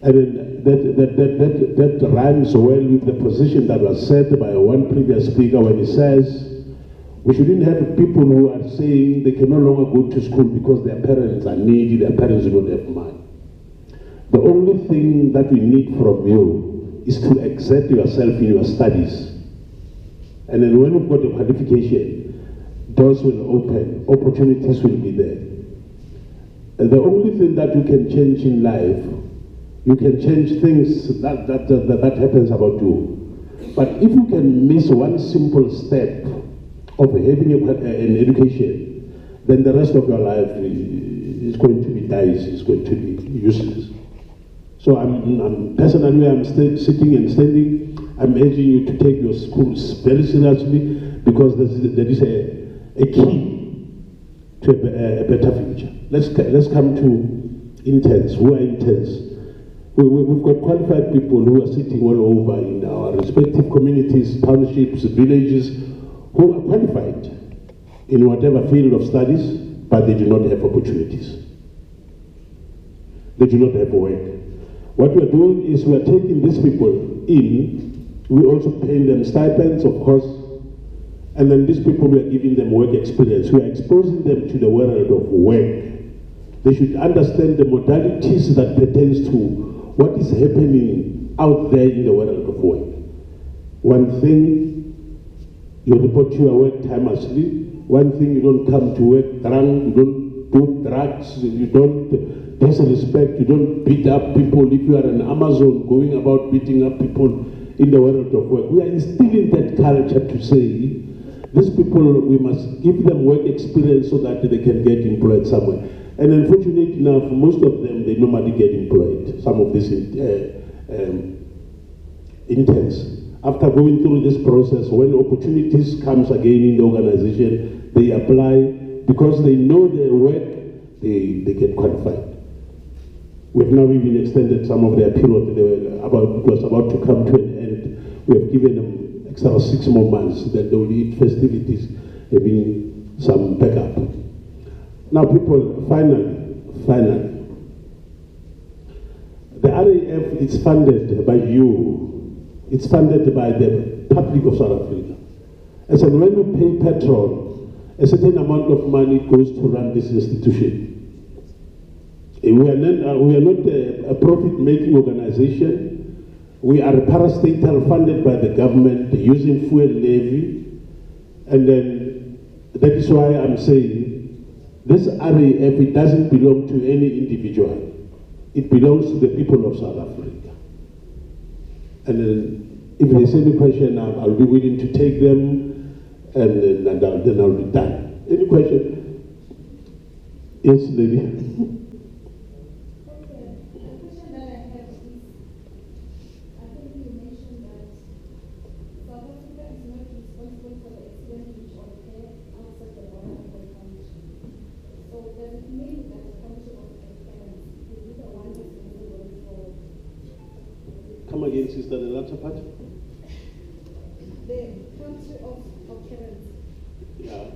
And that rhymes well with the position that was said by one previous speaker when he says, we shouldn't have people who are saying they can no longer go to school because their parents are needy, their parents don't have money. The only thing that we need from you is to exert yourself in your studies. And then when you've got a qualification, doors will open, opportunities will be there. And the only thing that you can change in life, you can change things that happens about you. But if you can miss one simple step of having an education, then the rest of your life is going to be dicey, it's going to be useless. So I'm personally, I'm sitting and standing. I'm urging you to take your schools very seriously, because there is a key to a better future. Let's come to interns. Who are interns? We've got qualified people who are sitting all over in our respective communities, townships, villages, who are qualified in whatever field of studies, but they do not have opportunities. They do not have work. What we are doing is we are taking these people in, we also pay them stipends, of course, and then these people, we are giving them work experience. We are exposing them to the world of work. They should understand the modalities that pertains to what is happening out there in the world of work. One thing, you report to your work timelessly. One thing, you don't come to work drunk, you don't do drugs, you don't disrespect, you don't beat up people. If you are an Amazon going about beating up people in the world of work, we are instilling that culture to say, these people, we must give them work experience so that they can get employed somewhere. And unfortunately enough, most of them, they normally get employed. Some of these interns. After going through this process, when opportunities comes again in the organization, they apply because they know their work, they get qualified. We've now even extended some of their period. It was about to come to an end. We have given them extra 6 more months that they will eat festivities, having some backup. Now people, finally, the RAF is funded by you. It's funded by the public of South Africa. And so when you pay petrol, a certain amount of money goes to run this institution. We are not a profit-making organization. We are a parastatal funded by the government using fuel levy. And then that is why I'm saying this RAF, it doesn't belong to any individual. It belongs to the people of South Africa. And then if there's any question, I'll be willing to take them, and then I'll be done. Any question? Yes, lady. Come again, sister, the latter part? The country of occurrence. Yeah. Okay,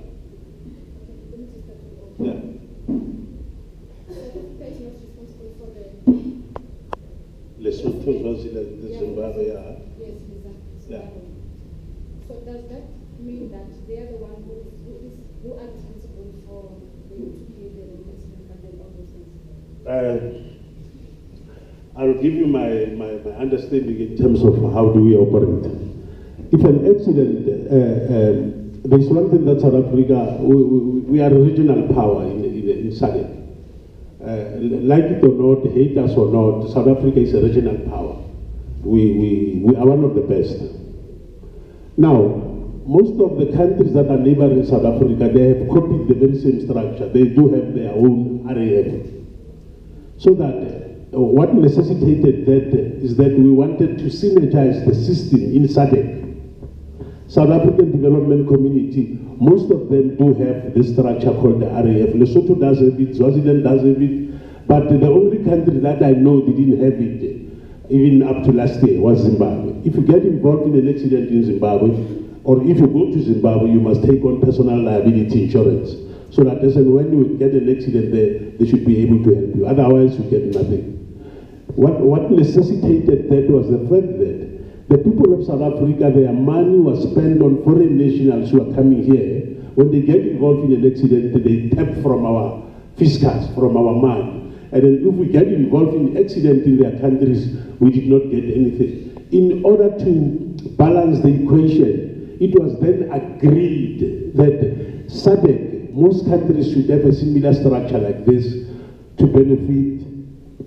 let me just start with all. Yeah. South Africa is not responsible for the Lesotho, Swaziland, Zimbabwe, yeah. Yes, Zimbabwe. Yeah. So does that mean that they are the one who are responsible for the UTP, the replacement fund, and all those things? I'll give you my understanding in terms of how do we operate. If an accident, there's one thing that South Africa, we are a regional power in SADC. Like it or not, hate us or not, South Africa is a regional power. We are one of the best. Now, most of the countries that are neighboring South Africa, they have copied the very same structure. They do have their own RAF. So that what necessitated that is that we wanted to synergize the system in SADC. South African Development Community, most of them do have this structure called the RAF. Lesotho does have it, Swaziland does have it, but the only country that I know didn't have it, even up to last year, was Zimbabwe. If you get involved in an accident in Zimbabwe, or if you go to Zimbabwe, you must take on personal liability insurance, so that as and when you get an accident there, they should be able to help you. Otherwise, you get nothing. What necessitated that was the fact that the people of South Africa, their money was spent on foreign nationals who are coming here. When they get involved in an accident, they tap from our fiscals, from our money. And then if we get involved in accident in their countries, we did not get anything. In order to balance the equation, it was then agreed that SADC, most countries should have a similar structure like this to benefit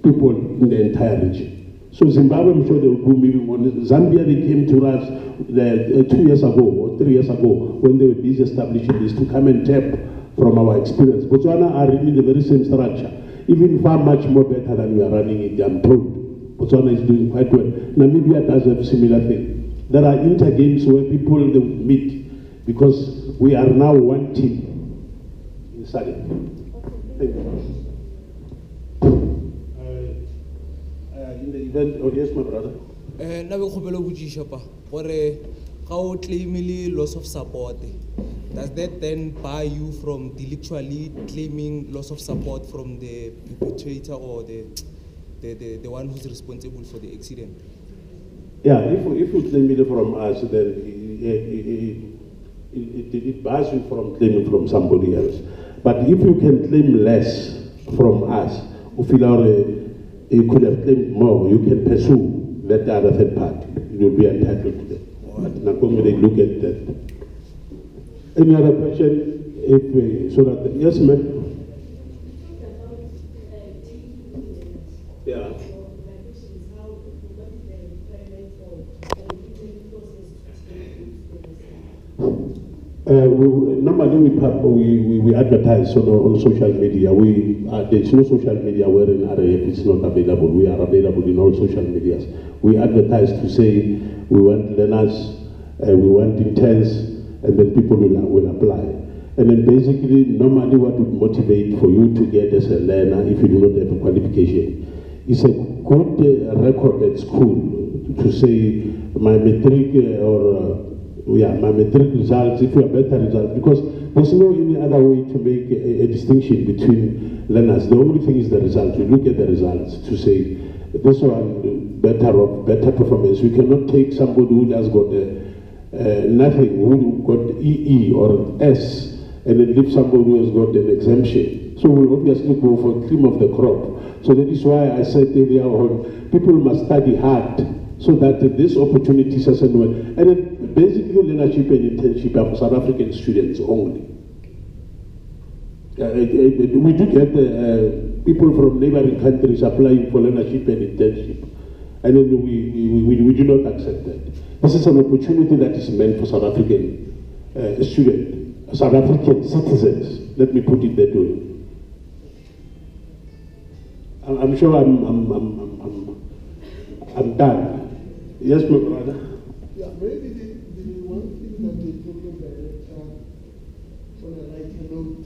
people in the entire region. So Zimbabwe, I'm sure they will go moving on. Zambia, they came to us 2 years ago or 3 years ago when they were busy establishing this to come and tap from our experience. Botswana are running the very same structure, even far much more better than we are running it, I'm told. Botswana is doing quite well. Namibia does have similar thing. There are intergames where people they meet because we are now one team in SADC. Thank you. In the event, oh yes, my brother. Na be khopelo botšiša pa gore ga o claimile loss of support, does that then bar you from delictually claiming loss of support from the perpetrator or the one who's responsible for the accident? Yeah, if you claim it from us, then it bars you from claiming from somebody else. But if you can claim less from us, you could have claimed more, you can pursue that other third party. You will be entitled to that. But Nakongo, they look at that. Any other question? So that, yes, ma'am? Yeah. Normally we advertise on social media. There's no social media wherein RAF is not available. We are available in all social medias. We advertise to say we want learners, we want interns, and then people will apply. And then basically, normally what would motivate for you to get as a learner if you do not have a qualification is a good record at school to say my matric my matric results, if you have better results, because there's no any other way to make a distinction between learners. The only thing is the results. We look at the results to say this one better performance. We cannot take somebody who has got nothing, who got EE or S, and then leave somebody who has got an exemption. So we'll obviously go for cream of the crop. So that is why I said earlier on, people must study hard so that this opportunity is and well. And then basically leadership and internship are for South African students only. We do get people from neighboring countries applying for leadership and internship. And then we do not accept that. This is an opportunity that is meant for South African students, South African citizens. Let me put it that way. I'm sure I'm done. Yes, my brother. Yeah, maybe the one thing that the program director on a lighter note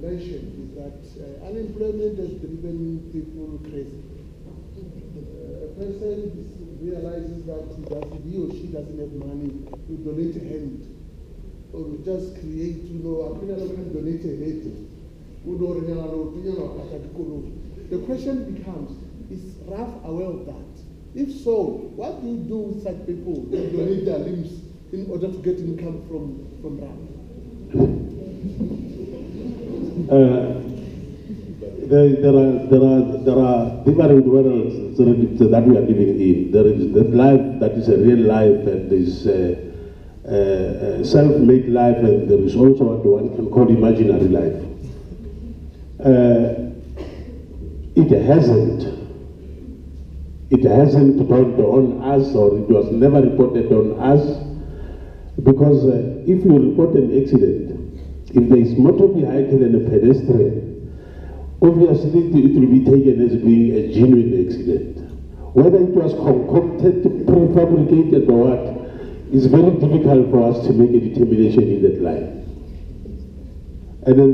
mentioned is that unemployment has driven people crazy. A person realizes that he or she doesn't have money to donate a hand or just create, I can donate a head. The question becomes, is RAF aware of that? If so, what do you do with such people who donate their limbs in order to get income from RAF? there are different worlds that we are living in. There is the life that is a real life, and there is self-made life, and there is also what one can call imaginary life. It hasn't dawned on us, or it was never reported on us, because if you report an accident, if there is motor vehicle and a pedestrian, obviously it will be taken as being a genuine accident. Whether it was concocted, prefabricated or what, it's very difficult for us to make a determination in that line. And then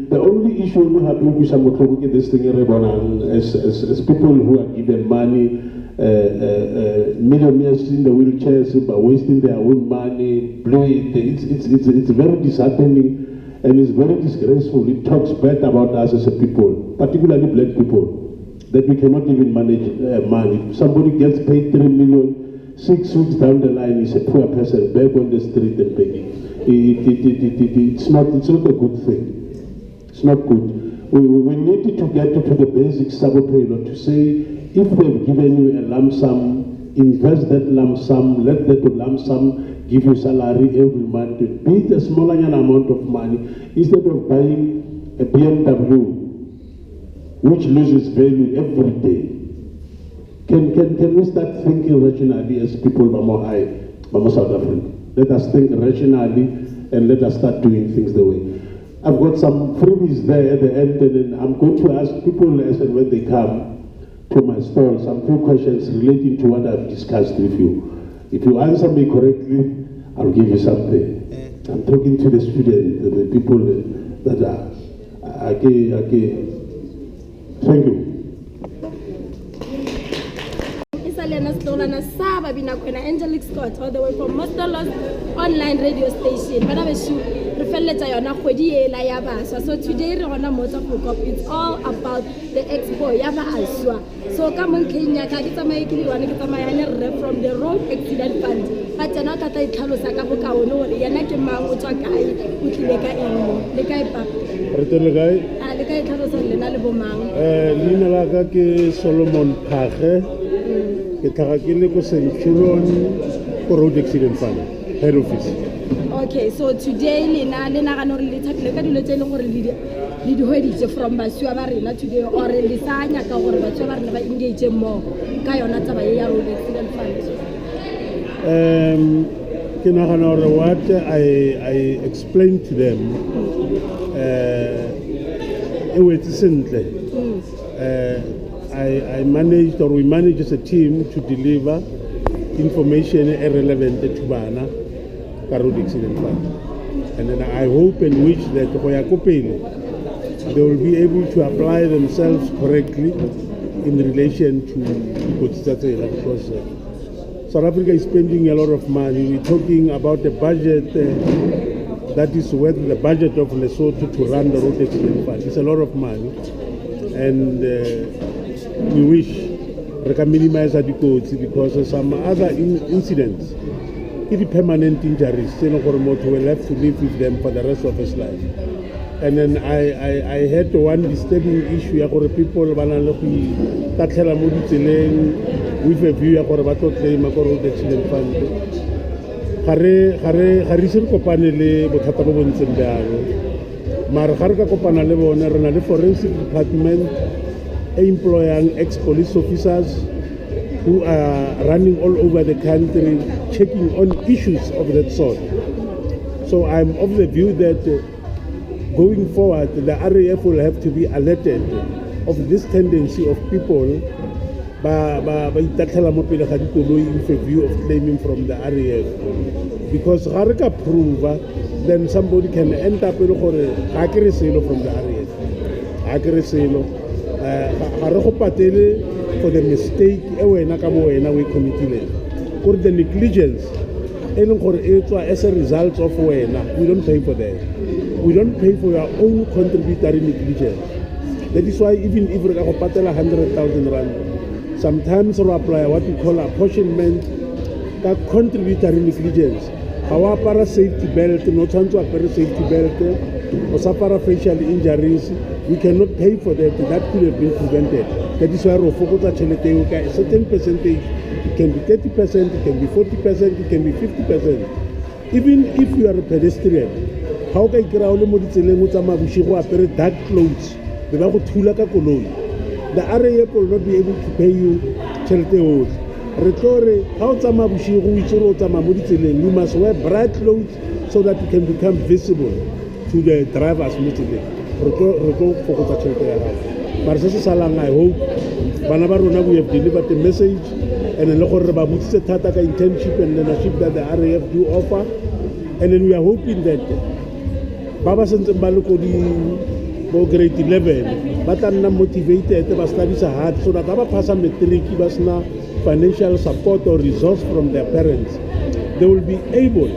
the only issue we have to look at this thing as people who are given money, millionaires in the wheelchairs, but wasting their own money, it's very disheartening and it's very disgraceful. It talks bad about us as a people, particularly black people, that we cannot even manage money. If somebody gets paid 3 million, 6 weeks down the line is a poor person back on the street and begging. It's not a good thing. It's not good. We need to get to the basic sabotage to say, if they've given you a lump sum, invest that lump sum, let that lump sum give you salary every month, be it a smaller amount of money, instead of buying a BMW, which loses value every day. Can we start thinking rationally as people, Mama South Africa? Let us think rationally and let us start doing things the way. I've got some freebies there at the end, and then I'm going to ask people as and when they come to my stall some few questions relating to what I've discussed with you. If you answer me correctly, I'll give you something. I'm talking to the students, the people that are okay. Thank you. Angelic Scott, all the way from Monsterlus Online radio station. So today we're on a motor. It's all about the expo. So come on, Kenya, from the road accident fund. But you're not at the Kalusaka, no, you're not a man who talk. Solomon Pache. Road accident fund, head office. Okay, so today Lena from Basuavarina today or Lisanya or Basuavarina engage more. Kayona Tabaya road accident fund. What I explained to them recently. I managed, or we managed as a team, to deliver information relevant to Bana road accident fund. And then I hope and wish that they will be able to apply themselves correctly in relation to because South Africa is spending a lot of money. We're talking about a budget that is worth the budget of Lesotho to run the road accident fund. It's a lot of money. And we wish we can minimize the costs because some other incidents, if permanent injuries, will have to live with them for the rest of his life. And then I had one disturbing issue where people with a view of what claim a road accident fund. The forensic department employing ex-police officers who are running all over the country, checking on issues of that sort. So I'm of the view that going forward, the RAF will have to be alerted of this tendency of people in view of claiming from the RAF. Because Haraka prove, then somebody can end up from the RAF. For the mistake we committed. For the negligence, as a result of we don't pay for that. We don't pay for your own contributory negligence. That is why even if we have 100,000 rand, sometimes we apply what we call apportionment, that contributory negligence. Our para safety belt, not to apply safety belt, or suffer facial injuries, we cannot pay for that. That could have been prevented. That is why a certain percentage, it can be 30%, it can be 40%, it can be 50%. Even if you are a pedestrian, how can you wear dark clothes? The RAF will not be able to pay you chelete. You must wear bright clothes so that you can become visible to the drivers. I hope we have delivered the message and then internship and leadership that the RAF do offer, and then we are hoping that Baba grade 11 but are motivated to study hard so that Baba pass a matric financial support or resource from their parents. They will be able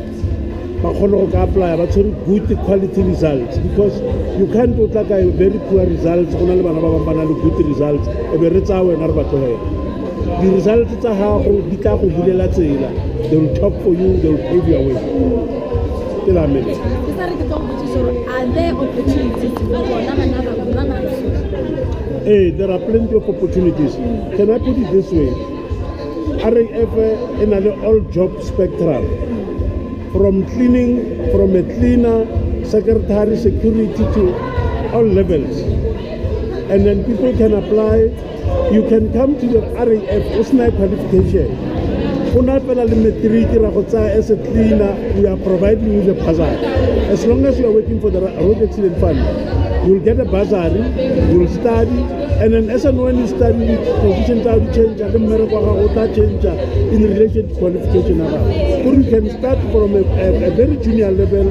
to apply good quality results, because you can't do very poor results good results. The results are how they will talk for you, they will pave your way. Are there opportunities for Hey, there are plenty of opportunities. Can I put it this way? RAF in all job spectrum, from cleaning, from a cleaner, secretary, security to all levels. And then people can apply. You can come to the RAF, Usna qualification. As a cleaner, we are providing you the bursary. As long as you are working for the Road Accident Fund, you will get a bursary, you will study, and then as and when you study, positions are change, change in relation to qualification. Or you can start from a very junior level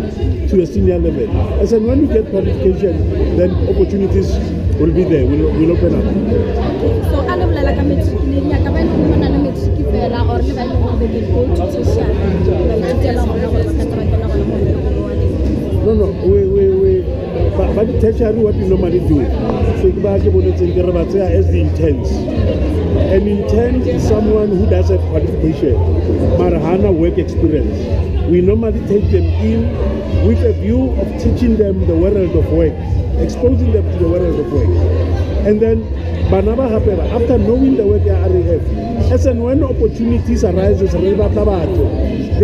to a senior level. As and when you get qualification, then opportunities will be there, will open up. So, or but tertiary, what we normally do, as the interns. An intern is someone who does have qualification, Marahana work experience. We normally take them in with a view of teaching them the world of work, exposing them to the world of work. And then, after knowing the work at RAF, as and when opportunities arise, they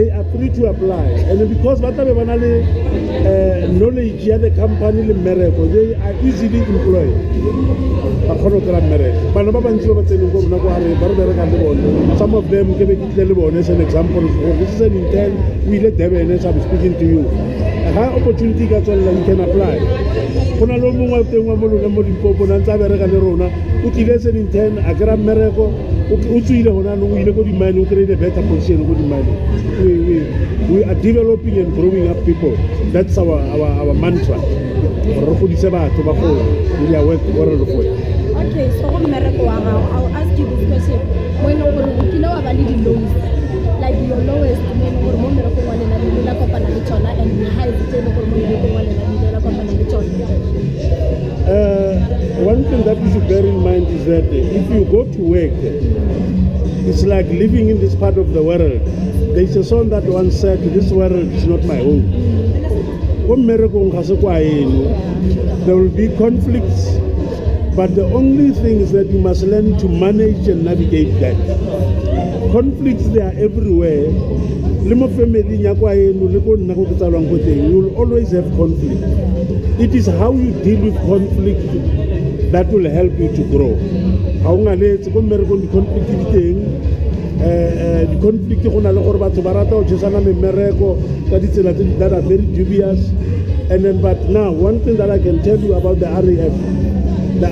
are free to apply. And because knowledge of the company, they are easily employed. Some of them give as an example. This is an intern, we let them, and I'm speaking to you. A high opportunity you can apply. Intern, a grand miracle, we are developing and growing up people. That's our mantra. Okay, so I'll ask you this question. When you know about the loans, like your lowest and the highest one thing that you should bear in mind is that if you go to work, it's like living in this part of the world. There's a song that once said, "This world is not my home." There will be conflicts, but the only thing is that you must learn to manage and navigate that. Conflicts, they are everywhere. You will always have conflict. It is how you deal with conflict that will help you to grow. The conflict that are very dubious. And then, but now, one thing that I can tell you about the RAF is a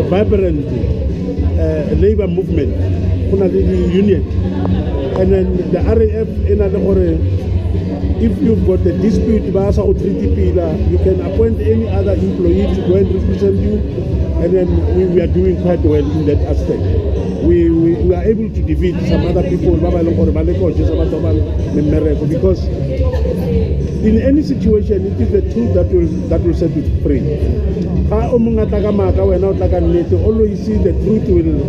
vibrant labor movement, union. And then the RAF if you've got a dispute, you can appoint any other employee to go and represent you, and then we are doing quite well in that aspect. We are able to defeat some other people because in any situation it is the truth that will set you free. Always see the truth will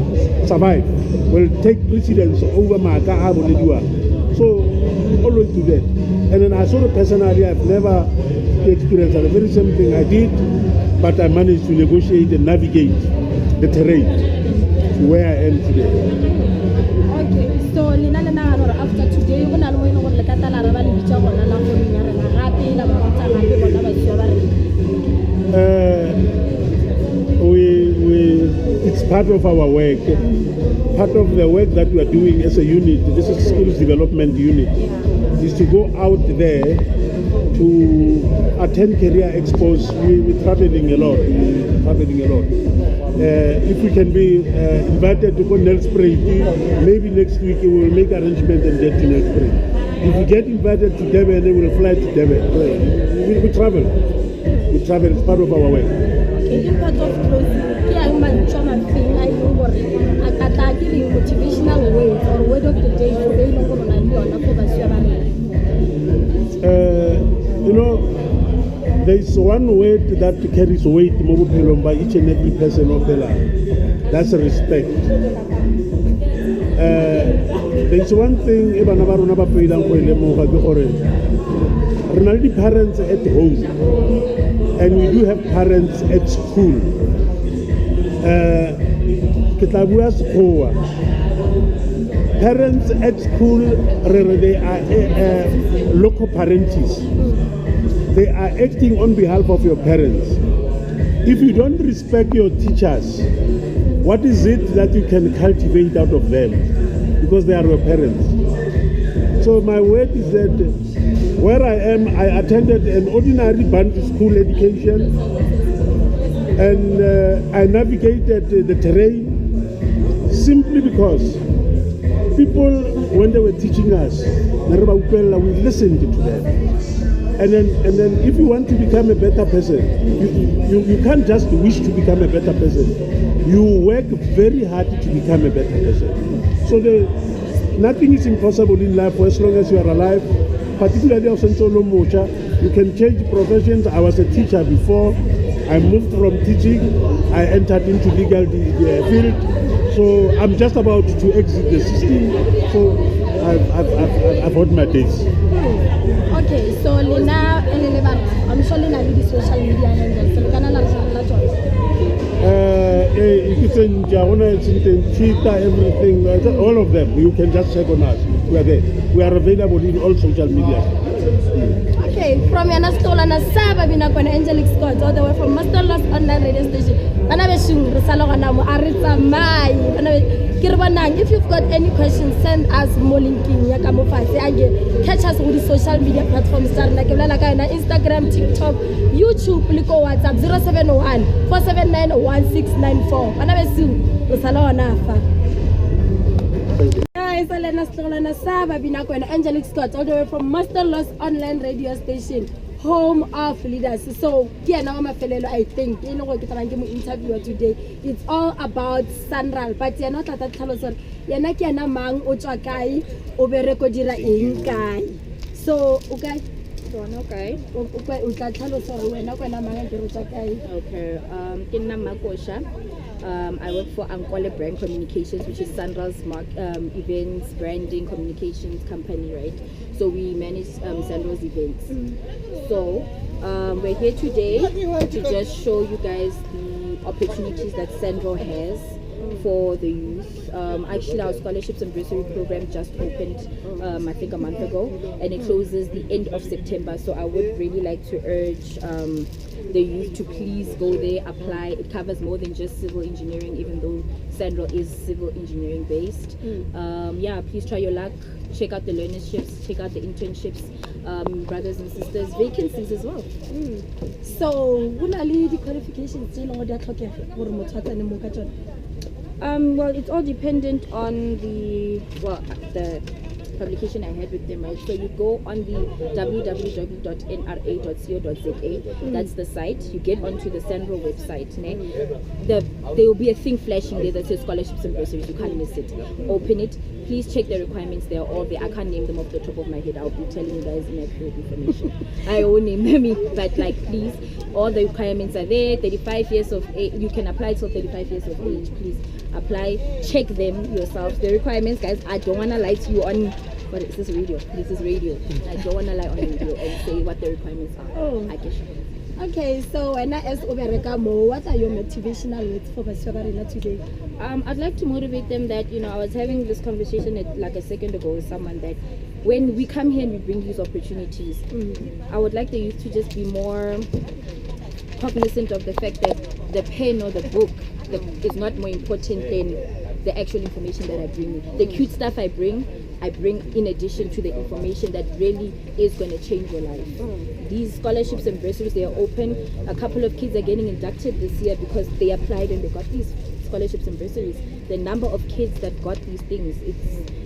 survive, will take precedence over so always do that. And then I sort of personally, I've never experience are the very same thing I did, but I managed to negotiate and navigate the terrain to where I am today. Okay, so lena le nagana gore after today go na le mo e leng gore le ka tala re ba le bitsa gona la go nya rena gape la ba botsa gape bona ba tswa ba re it's part of our work. Part of the work that we are doing as a unit, this is skills development unit, is to go out there to attend career expos. We're traveling a lot. If we can be invited to go Nelspruit, maybe next week we will make arrangement and get to Nelspruit. If we get invited to Durban, then we will fly to Durban. We travel. It's part of our work. okay in part of closing ke a mantšwa mafeng a e leng gore a ka tla ke re motivational words or word of the day for be e leng gore na le yona for baswa ba rena You know, there is one word that carries weight mo bophelong by each and every person of the land. That's respect. There is one thing e bana ba rona ba peilang go e lemoga ke gore re na le di-parents at home and we do have parents at school. Ke tla bua sekgowa. Parents at school, they are local parentis. They are acting on behalf of your parents. If you don't respect your teachers, what is it that you can cultivate out of them? Because they are your parents. So my word is that where I am, I attended an ordinary Bantu school education and I navigated the terrain simply because people, when they were teaching us, we listened to them. And then if you want to become a better person, you can't just wish to become a better person. You work very hard to become a better person. So nothing is impossible in life for as long as you are alive. Particularly you can change professions. I was a teacher before. I moved from teaching. I entered into legal field. So I'm just about to exit the system. So I've had my days. okay so lena ele ba I'm sure lena le di social media handles le kana la tsona Twitter, everything, all of them. You can just check on us. We are there. We are available in all social media. okay from yana stola na saba bina kwana Angelic Scott all the way from Monsterlus Online radio station bana be shung re sala gona mo a re tsamai bana be ke re bonang if you've got any questions send us mo linking ya ka mo fatshe again catch us with the social media platforms tsa rena ke bolela ka yona Instagram, TikTok, YouTube le ko WhatsApp 0701 479 1694 bana be shung re sala gona fa guys, Alena Stolana Saba Binakwen Angelic Scott all the way from Monsterlus Online radio station, home of leaders. So Kiana Mafelelo, I think you know what I'm interview today. It's all about Sandral, but you're not at that television. You're not Kiana Mang Ochakai Obereko Dira Inkai. So okay. Okay. Okay, Kinna Makosha. I work for Ankole Brand Communications, which is Sandra's events, branding, communications company, right? So we manage Sandra's events. So we're here today to just show you guys the opportunities that Sandra has for the youth. Actually, our scholarships and bursary program just opened, I think a month ago, and it closes the end of September. So I would really like to urge the youth to please go there, apply. It covers more than just civil engineering, even though Sandro is civil engineering based. Yeah, please try your luck. Check out the learnerships, check out the internships, brothers and sisters, vacancies as well. So, what are the qualifications? Well, it's all dependent on the publication I had with them, right? So you go on the www.nra.co.za. That's the site. You get onto the Sandro website. There will be a thing flashing there that says scholarships and bursaries. You can't miss it. Open it. Please check the requirements. They are all there. I can't name them off the top of my head. I'll be telling you guys inaccurate information. I won't name them, but like, please, all the requirements are there. 35 years of age. You can apply till 35 years of age. Please apply. Check them yourself. The requirements, guys. I don't wanna lie to you on But this is radio. This is radio. I don't want to lie on radio and say what the requirements are. Oh. I guess. Okay, so when I ask Obereka Mo, what are your motivational words for Baswabarina today? I'd like to motivate them that, I was having this conversation like a second ago with someone that when we come here and we bring these opportunities, I would like the youth to just be more cognizant of the fact that the pen or the book is not more important than the actual information that I bring. The cute stuff I bring in addition to the information that really is going to change your life. These scholarships and bursaries, they are open. A couple of kids are getting inducted this year because they applied and they got these scholarships and bursaries. The number of kids that got these things,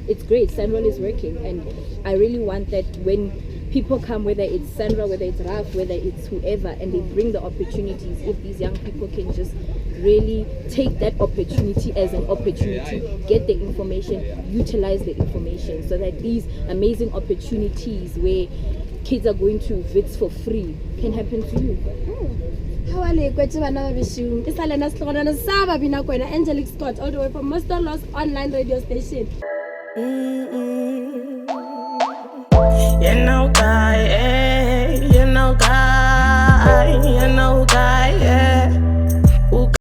it's great. Sandral is working, and I really want that when people come, whether it's Sandra, whether it's Raf, whether it's whoever, and they bring the opportunities, if these young people can just really take that opportunity as an opportunity, get the information, utilize the information, so that these amazing opportunities where kids are going to VITS for free can happen to you. How are you going to It's Alena Slogana Saba Binakwena, Angelic Scott, all the way from Monsterlus Online radio station. You know, guy.